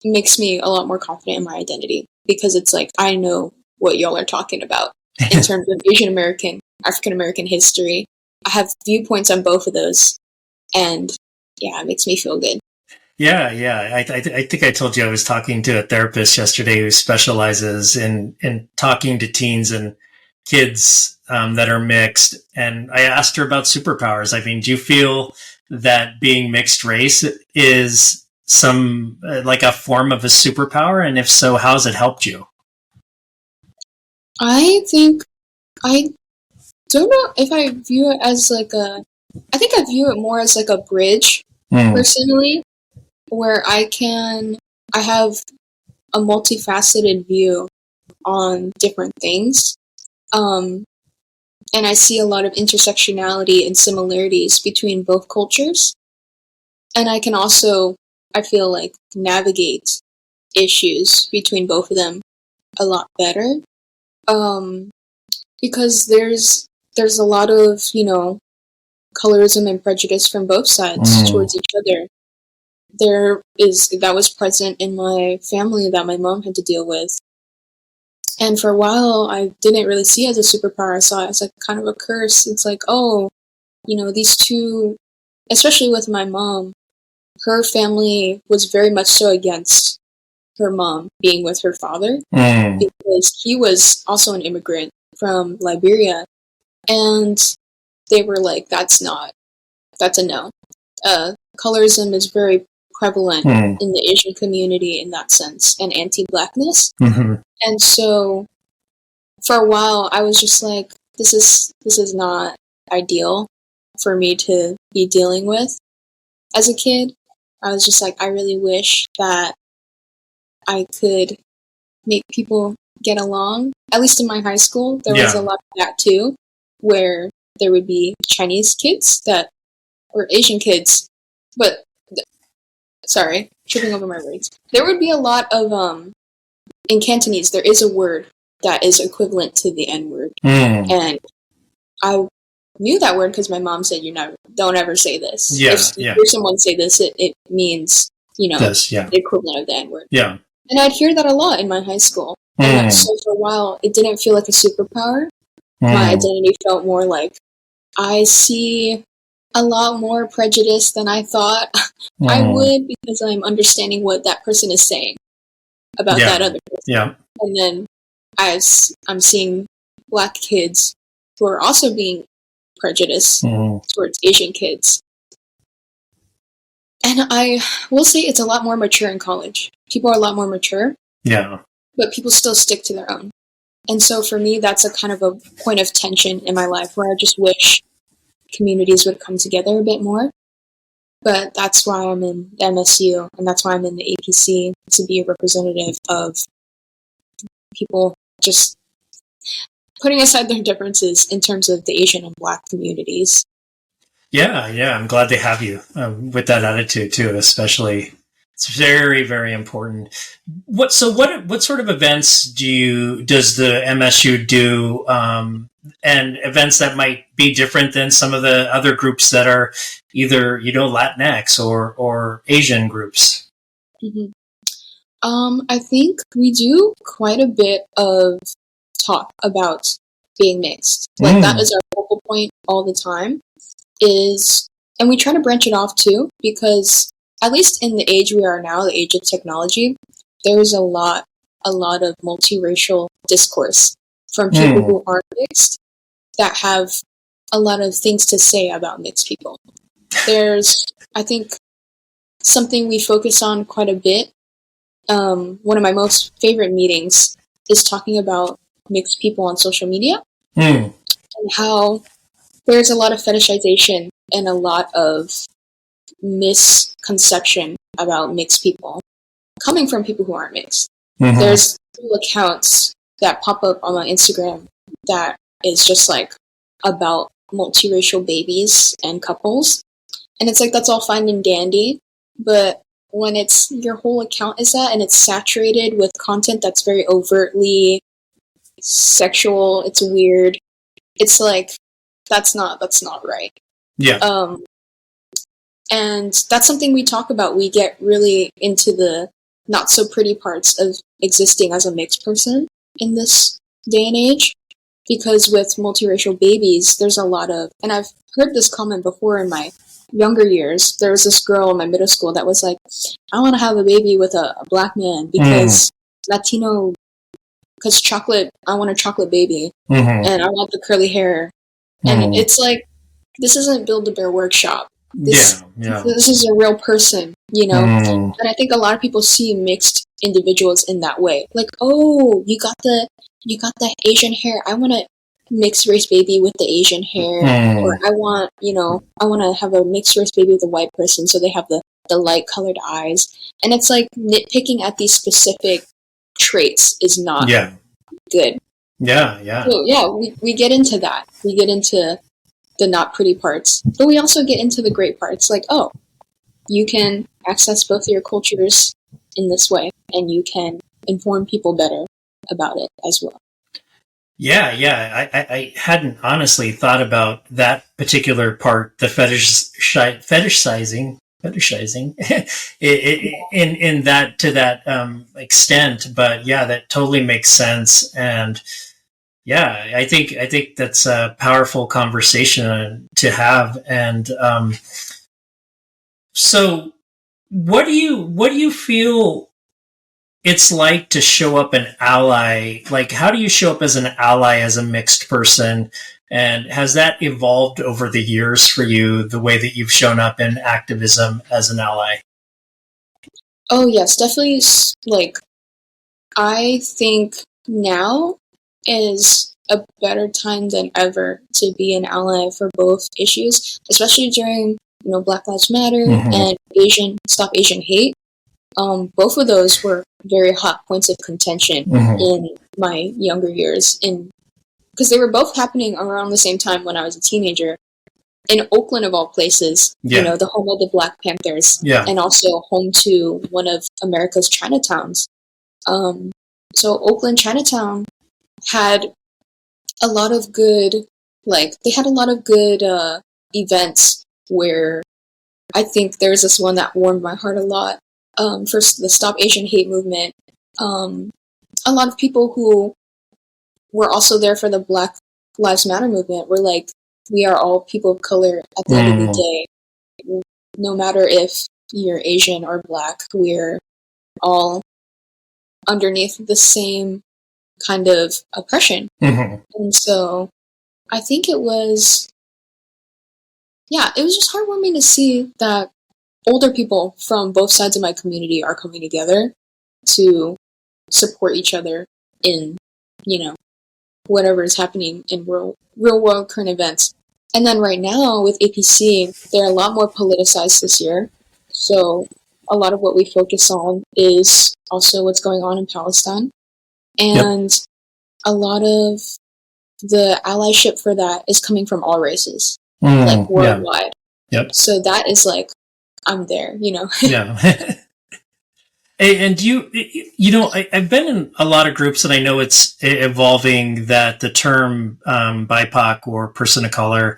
Speaker 2: makes me a lot more confident in my identity, because it's like I know what y'all are talking about in terms of Asian American, African American history. I have viewpoints on both of those, and yeah, it makes me feel good.
Speaker 3: Yeah. I think I told you I was talking to a therapist yesterday who specializes in talking to teens and kids that are mixed, and I asked her about superpowers. I mean, do you feel that being mixed race is some like a form of a superpower, and if so, how has it helped you?
Speaker 2: I think I don't know if I view it as like a. I think I view it more as like a bridge, personally, where I have a multifaceted view on different things. And I see a lot of intersectionality and similarities between both cultures. And I can also I feel like, navigate issues between both of them a lot better. Because there's a lot of, colorism and prejudice from both sides towards each other. That was present in my family that my mom had to deal with. And for a while, I didn't really see it as a superpower. I saw it as like kind of a curse. It's like, oh, these two, especially with my mom, her family was very much so against her mom being with her father because he was also an immigrant from Liberia. And they were like, that's a no. Colorism is very prevalent in the Asian community in that sense, and anti-blackness. And so for a while I was just like, this is not ideal for me to be dealing with as a kid. I was just like, I really wish that I could make people get along. At least in my high school, there was a lot of that too, where there would be Chinese kids or Asian kids, but sorry, tripping over my words. There would be a lot of, in Cantonese, there is a word that is equivalent to the N-word. And I knew that word because my mom said, don't ever say this. If you hear someone say this, it means, the equivalent of the N-word. Yeah. And I'd hear that a lot in my high school. And so for a while, it didn't feel like a superpower. My identity felt more like, I see a lot more prejudice than I thought I would, because I'm understanding what that person is saying about that other person. Yeah. And then as I'm seeing Black kids who are also being prejudiced towards Asian kids. And I will say it's a lot more mature in college. People are a lot more mature. Yeah. But people still stick to their own. And so for me, that's a kind of a point of tension in my life where I just wish communities would come together a bit more. But that's why I'm in the MSU, and that's why I'm in the APC, to be a representative of people just putting aside their differences in terms of the Asian and Black communities.
Speaker 3: Yeah, I'm glad they have you with that attitude too, especially. It's very, very important. What sort of events does the MSU do, and events that might be different than some of the other groups that are either Latinx or Asian groups?
Speaker 2: I think we do quite a bit of talk about being mixed. Like that is our focal point all the time. And we try to branch it off too, because at least in the age we are now, the age of technology, there's a lot of multiracial discourse from people who aren't mixed that have a lot of things to say about mixed people. There's, I think, something we focus on quite a bit. One of my most favorite meetings is talking about mixed people on social media and how there's a lot of fetishization and a lot of misconception about mixed people coming from people who aren't mixed. There's accounts that pop up on my Instagram that is just like about multiracial babies and couples, and it's like, that's all fine and dandy, but when it's your whole account is that, and it's saturated with content that's very overtly sexual, it's weird, it's like, that's not right. Yeah. And that's something we talk about. We get really into the not so pretty parts of existing as a mixed person in this day and age, because with multiracial babies, there's a lot of, and I've heard this comment before in my younger years. There was this girl in my middle school that was like, I want to have a baby with a Black man because Latino, because chocolate, I want a chocolate baby, and I want the curly hair. And it's like, this isn't Build-A-Bear Workshop. This is a real person, And I think a lot of people see mixed individuals in that way. Like, oh, you got the Asian hair. I want a mixed race baby with the Asian hair, or I want to have a mixed race baby with a white person, so they have the light colored eyes. And it's like nitpicking at these specific traits is not good. So, we get into that. We get into the not pretty parts, but we also get into the great parts. Like, oh, you can access both your cultures in this way, and you can inform people better about it as well.
Speaker 3: Yeah. I hadn't honestly thought about that particular part, the fetishizing in that to that extent. But yeah, that totally makes sense. And yeah, I think that's a powerful conversation to have. And so, what do you feel it's like to show up an ally? Like, how do you show up as an ally as a mixed person? And has that evolved over the years for you, the way that you've shown up in activism as an ally?
Speaker 2: Oh, yes, definitely. Like, I think now is a better time than ever to be an ally for both issues, especially during, Black Lives Matter and Stop Asian Hate. Both of those were very hot points of contention in my younger years, because they were both happening around the same time when I was a teenager in Oakland, of all places. The home of the Black Panthers, and also home to one of America's Chinatowns. So Oakland Chinatown had a lot of good, events where I think there's this one that warmed my heart a lot. For the Stop Asian Hate movement, a lot of people who were also there for the Black Lives Matter movement were like, we are all people of color at the end of the day. No matter if you're Asian or Black, we're all underneath the same kind of oppression. And so I think it was just heartwarming to see that older people from both sides of my community are coming together to support each other in, whatever is happening in real world current events. And then right now with APC, they're a lot more politicized this year. So a lot of what we focus on is also what's going on in Palestine. And a lot of the allyship for that is coming from all races, like worldwide. So that is like, I'm there,
Speaker 3: Yeah. And I've been in a lot of groups, and I know it's evolving that the term BIPOC or person of color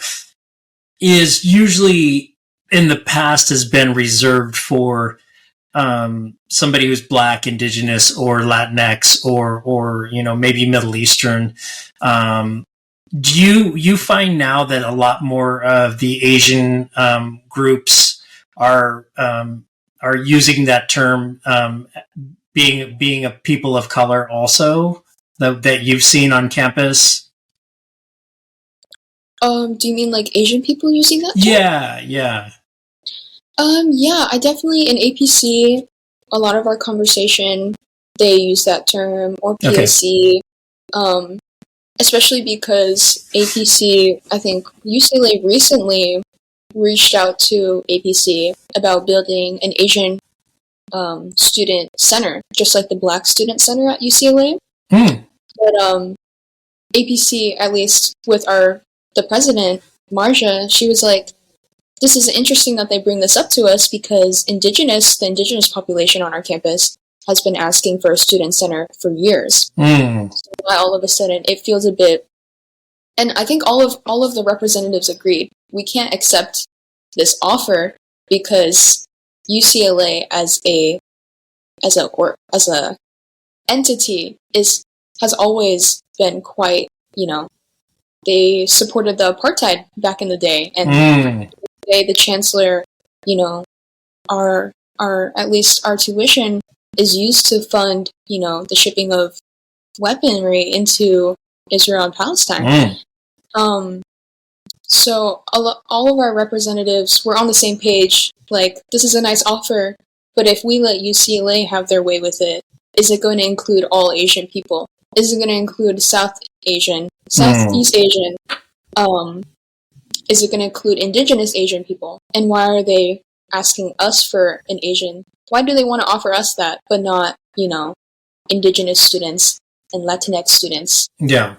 Speaker 3: is usually in the past has been reserved for somebody who's Black, Indigenous, or Latinx, or maybe Middle Eastern. Do you find now that a lot more of the Asian groups are using that term, being a people of color also, that you've seen on campus?
Speaker 2: Do you mean like Asian people using that term?
Speaker 3: Yeah.
Speaker 2: Yeah, I definitely, in APC, a lot of our conversation, they use that term, or POC, especially because APC, I think UCLA recently reached out to APC about building an Asian student center, just like the Black Student Center at UCLA. But APC, at least with the president, Marja, she was like, this is interesting that they bring this up to us because the indigenous population on our campus has been asking for a student center for years. So why all of a sudden it feels a bit, and I think all of the representatives agreed, we can't accept this offer because UCLA as a entity has always been quite, they supported the apartheid back in the day, and today the chancellor, our at least our tuition is used to fund, the shipping of weaponry into Israel and Palestine. So all of our representatives were on the same page, like, this is a nice offer, but if we let UCLA have their way with it, is it going to include all Asian people? Is it going to include Southeast Asian? Is it going to include Indigenous Asian people? And why are they asking us for an Asian? Why do they want to offer us that, but not, Indigenous students and Latinx students?
Speaker 3: Yeah.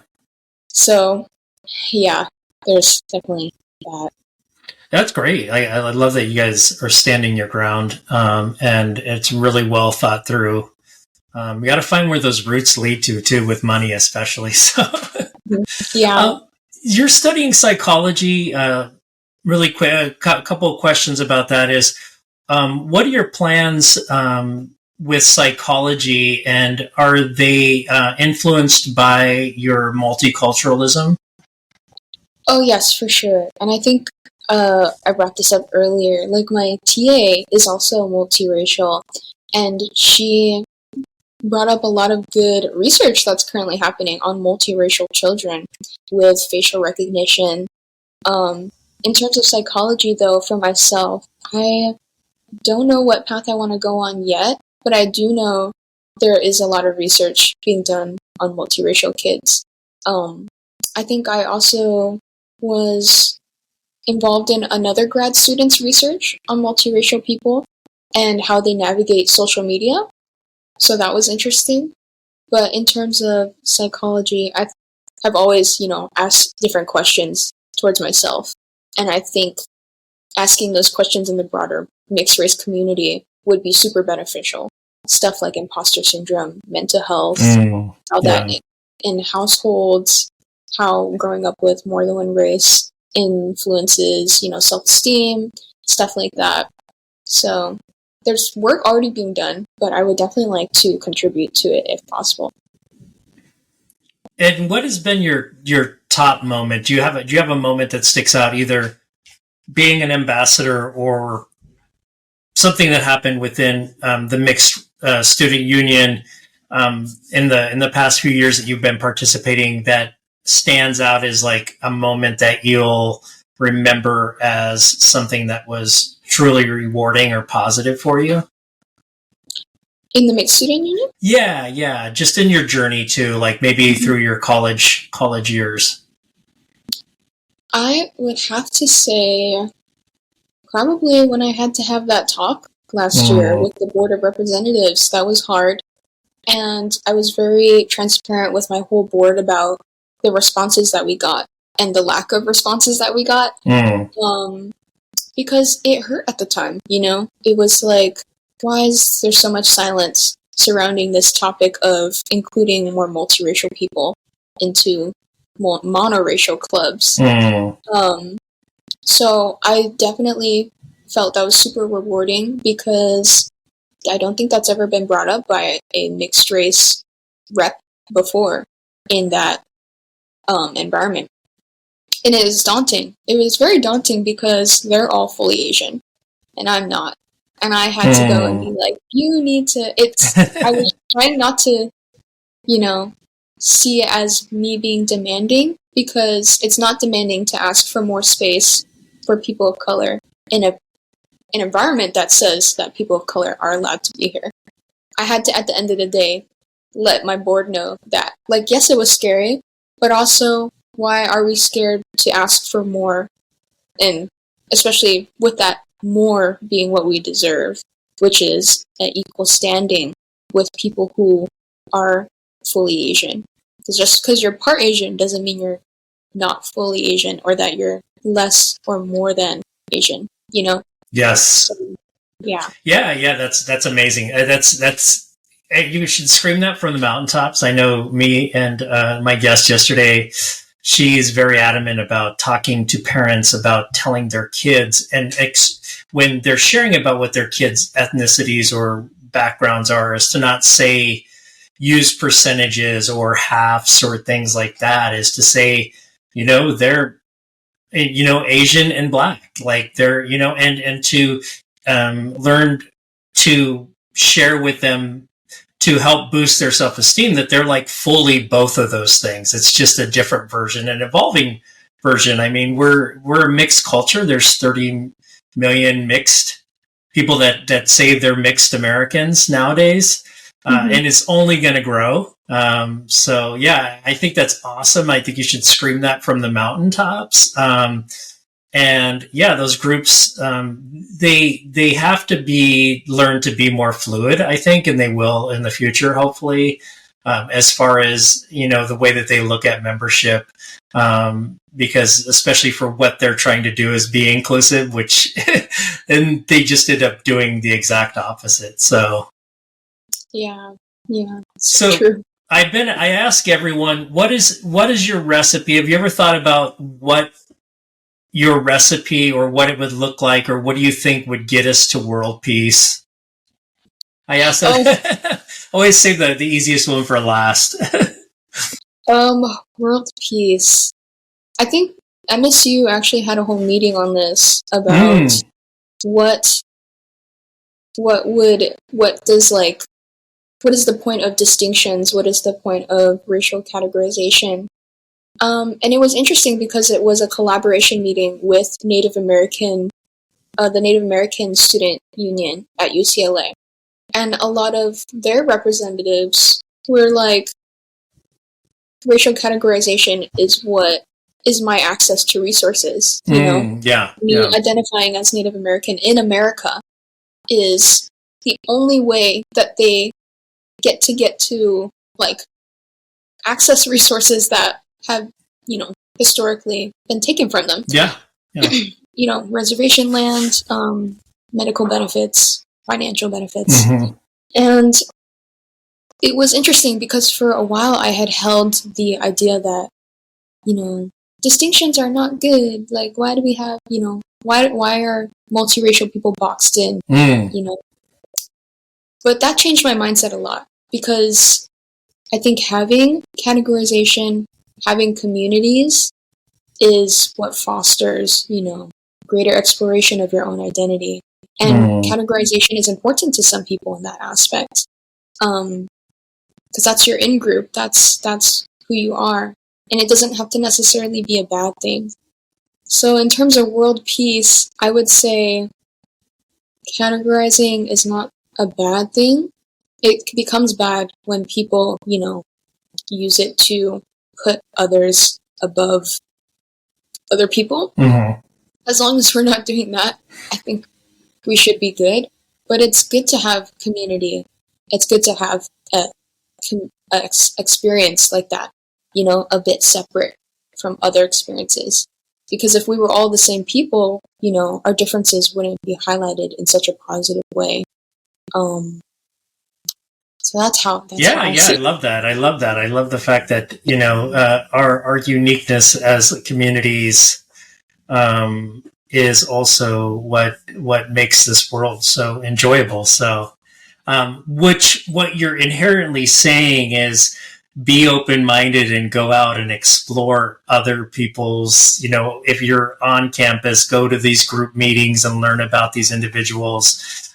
Speaker 2: So, yeah, there's definitely that.
Speaker 3: That's great. I love that you guys are standing your ground, and it's really well thought through. We got to find where those roots lead to, too, with money especially. So,
Speaker 2: Yeah.
Speaker 3: you're studying psychology. Really quick, a couple of questions about that is, what are your plans with psychology, and are they influenced by your multiculturalism?
Speaker 2: Oh, yes, for sure. And I think I brought this up earlier. Like, my TA is also multiracial, and she brought up a lot of good research that's currently happening on multiracial children with facial recognition. In terms of psychology, though, for myself, I don't know what path I want to go on yet, but I do know there is a lot of research being done on multiracial kids. I think I also was involved in another grad student's research on multiracial people and how they navigate social media. So that was interesting. But in terms of psychology, I've always, asked different questions towards myself. And I think asking those questions in the broader mixed race community would be super beneficial. Stuff like imposter syndrome, mental health, how that in households, how growing up with more than one race influences, self-esteem, stuff like that. So there's work already being done, but I would definitely like to contribute to it if possible.
Speaker 3: And what has been your top moment? Do you have a moment that sticks out, either being an ambassador or something that happened within the Mixed Student Union in the past few years that you've been participating, that stands out as like a moment that you'll remember as something that was truly rewarding or positive for you?
Speaker 2: In the Mixed Student Union?
Speaker 3: Yeah. Just in your journey to, like, maybe through your college years.
Speaker 2: I would have to say probably when I had to have that talk last year with the Board of Representatives. That was hard. And I was very transparent with my whole board about the responses that we got and the lack of responses that we got. Because it hurt at the time, It was like, why is there so much silence surrounding this topic of including more multiracial people into monoracial clubs? So I definitely felt that was super rewarding, because I don't think that's ever been brought up by a mixed race rep before in that environment. And it is daunting. It was very daunting because they're all fully Asian and I'm not. And I had to go and be like, you need to, I was trying not to, see it as me being demanding, because it's not demanding to ask for more space for people of color in an environment that says that people of color are allowed to be here. I had to, at the end of the day, let my board know that, like, yes, it was scary, but also, why are we scared to ask for more? And especially with that more being what we deserve, which is an equal standing with people who are fully Asian. Because just because you're part Asian doesn't mean you're not fully Asian, or that you're less or more than Asian,
Speaker 3: Yes.
Speaker 2: So, yeah.
Speaker 3: Yeah, that's amazing. That's you should scream that from the mountaintops. I know me and my guest yesterday, she's very adamant about talking to parents about telling their kids, and when they're sharing about what their kids' ethnicities or backgrounds are, is to not use percentages or halves or things like that, is to say, they're, Asian and Black, like they're, and to learn to share with them, to help boost their self-esteem, that they're like fully both of those things. It's just a different version, an evolving version. I mean, we're a mixed culture. There's 30 million mixed people that say they're mixed Americans nowadays, and it's only going to grow. So yeah, I think that's awesome. I think you should scream that from the mountaintops. And yeah, those groups, they have to learn to be more fluid, I think, and they will in the future, hopefully. as far as, the way that they look at membership. Because especially for what they're trying to do is be inclusive, which, and they just end up doing the exact opposite. So,
Speaker 2: Yeah,
Speaker 3: so
Speaker 2: true.
Speaker 3: I ask everyone, what is your recipe? Have you ever thought about what your recipe or what it would look like, or what do you think would get us to world peace? I ask that. Always save the easiest one for last.
Speaker 2: World peace. I think MSU actually had a whole meeting on this about what is the point of distinctions? What is the point of racial categorization? And it was interesting because it was a collaboration meeting with the Native American Student Union at UCLA. And a lot of their representatives were like, racial categorization is my access to resources. Identifying as Native American in America is the only way that they get to like access resources that have, historically been taken from them.
Speaker 3: Yeah.
Speaker 2: Reservation land, medical benefits, financial benefits. And it was interesting because for a while I had held the idea that, distinctions are not good. Like, why do we have, why are multiracial people boxed in, But that changed my mindset a lot because I think having categorization, having communities is what fosters, greater exploration of your own identity. And categorization is important to some people in that aspect. Because that's your in-group, that's who you are. And it doesn't have to necessarily be a bad thing. So in terms of world peace, I would say categorizing is not a bad thing. It becomes bad when people, use it to put others above other people. As long as we're not doing that, I think we should be good. But it's good to have community. It's good to have a experience like that, a bit separate from other experiences. Because if we were all the same people, our differences wouldn't be highlighted in such a positive way. So that's how.
Speaker 3: I love that. I love the fact that our uniqueness as communities is also what makes this world so enjoyable. So, what you're inherently saying is be open-minded and go out and explore other people's, if you're on campus, go to these group meetings and learn about these individuals.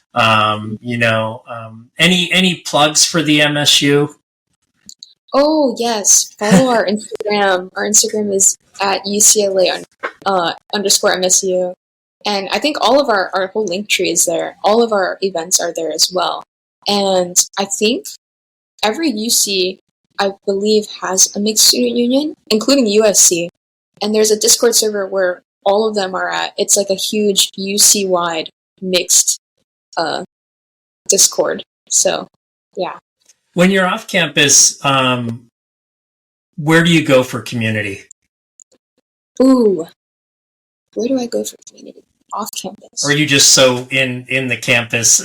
Speaker 3: Any plugs for the MSU?
Speaker 2: Oh, yes. Follow our Instagram. Our Instagram is at UCLA _MSU. And I think all of our whole link tree is there. All of our events are there as well. And I think every UC, I believe, has a mixed student union, including USC. And there's a Discord server where all of them are at. It's like a huge UC-wide mixed Discord. So, yeah.
Speaker 3: When you're off campus, where do you go for community?
Speaker 2: Ooh, where do I go for community? Off campus.
Speaker 3: Or are you just so in the campus,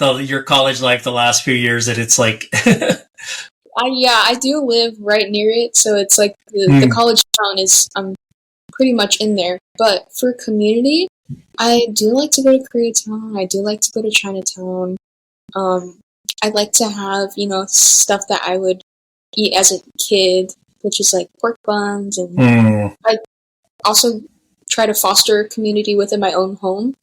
Speaker 3: your college life the last few years that it's like...
Speaker 2: I do live right near it, so it's like the college town is, I'm pretty much in there. But for community, I do like to go to Koreatown. I do like to go to Chinatown. I like to have, stuff that I would eat as a kid, which is like pork buns. And I also try to foster community within my own home.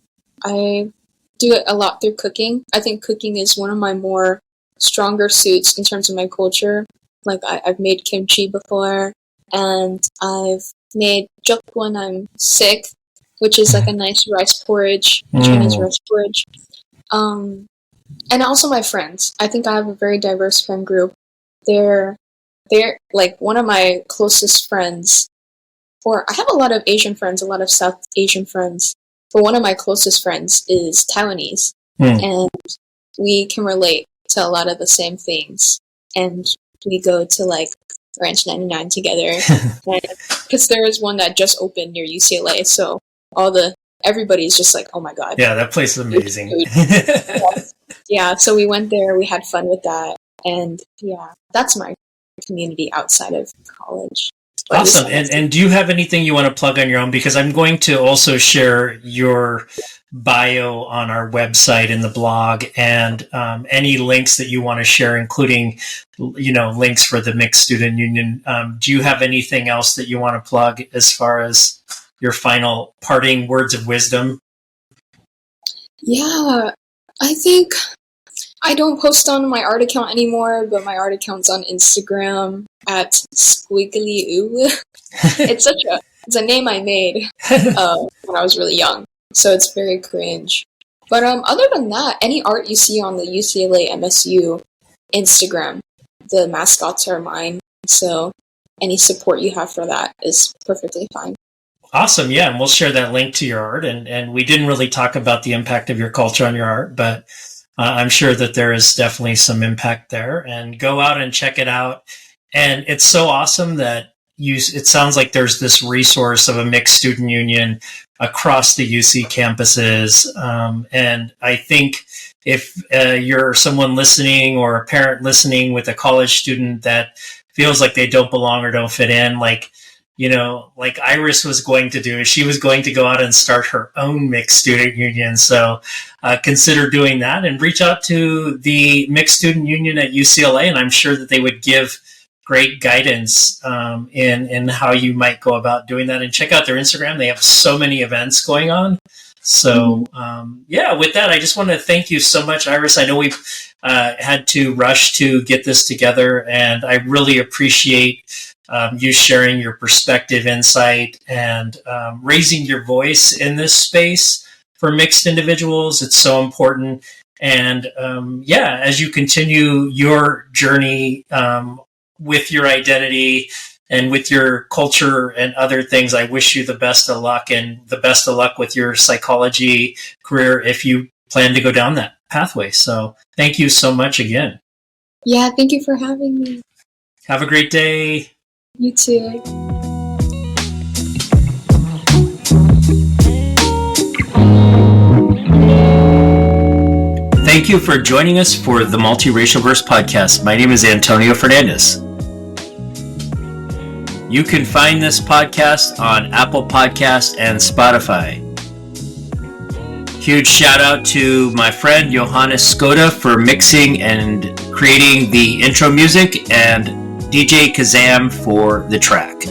Speaker 2: I do it a lot through cooking. I think cooking is one of my more stronger suits in terms of my culture. Like I've made kimchi before, and I've made jok when I'm sick, which is like a nice rice porridge, Chinese rice porridge. And also my friends. I think I have a very diverse friend group. They're like one of my closest friends, or I have a lot of Asian friends, a lot of South Asian friends, but one of my closest friends is Taiwanese, and we can relate to a lot of the same things. And we go to like Ranch 99 together. Because there is one that just opened near UCLA, so everybody's just like, oh my god.
Speaker 3: Yeah, that place is amazing.
Speaker 2: Yeah, so we went there, we had fun with that, and yeah, that's my community outside of college.
Speaker 3: Awesome. And do you have anything you want to plug on your own? Because I'm going to also share your bio on our website in the blog, and any links that you want to share, including, links for the Mixed Student Union. Do you have anything else that you want to plug as far as your final parting words of wisdom?
Speaker 2: Yeah, I think I don't post on my art account anymore, but my art account's on Instagram at squigglyu. It's a name I made when I was really young, so it's very cringe. But other than that, any art you see on the UCLA MSU Instagram, the mascots are mine, so any support you have for that is perfectly fine.
Speaker 3: Awesome. Yeah, and we'll share that link to your art. And we didn't really talk about the impact of your culture on your art, but I'm sure that there is definitely some impact there. And go out and check it out. And it's so awesome that it sounds like there's this resource of a mixed student union across the UC campuses. And I think if you're someone listening or a parent listening with a college student that feels like they don't belong or don't fit in, like Iris was going to do, she was going to go out and start her own mixed student union. So consider doing that and reach out to the Mixed Student Union at UCLA. And I'm sure that they would give great guidance in how you might go about doing that. And check out their Instagram. They have so many events going on. So with that, I just want to thank you so much, Iris. I know we've had to rush to get this together, and I really appreciate you sharing your perspective, insight, and raising your voice in this space for mixed individuals. It's so important. And as you continue your journey with your identity and with your culture and other things, I wish you the best of luck, and the best of luck with your psychology career if you plan to go down that pathway. So thank you so much again.
Speaker 2: Yeah, thank you for having me.
Speaker 3: Have a great day.
Speaker 2: You too.
Speaker 1: Thank you for joining us for the Multiracialverse Podcast. My name is Antonio Fernandez. You can find this podcast on Apple Podcasts and Spotify. Huge shout out to my friend Johannes Skoda for mixing and creating the intro music, and DJ Kazam for the track.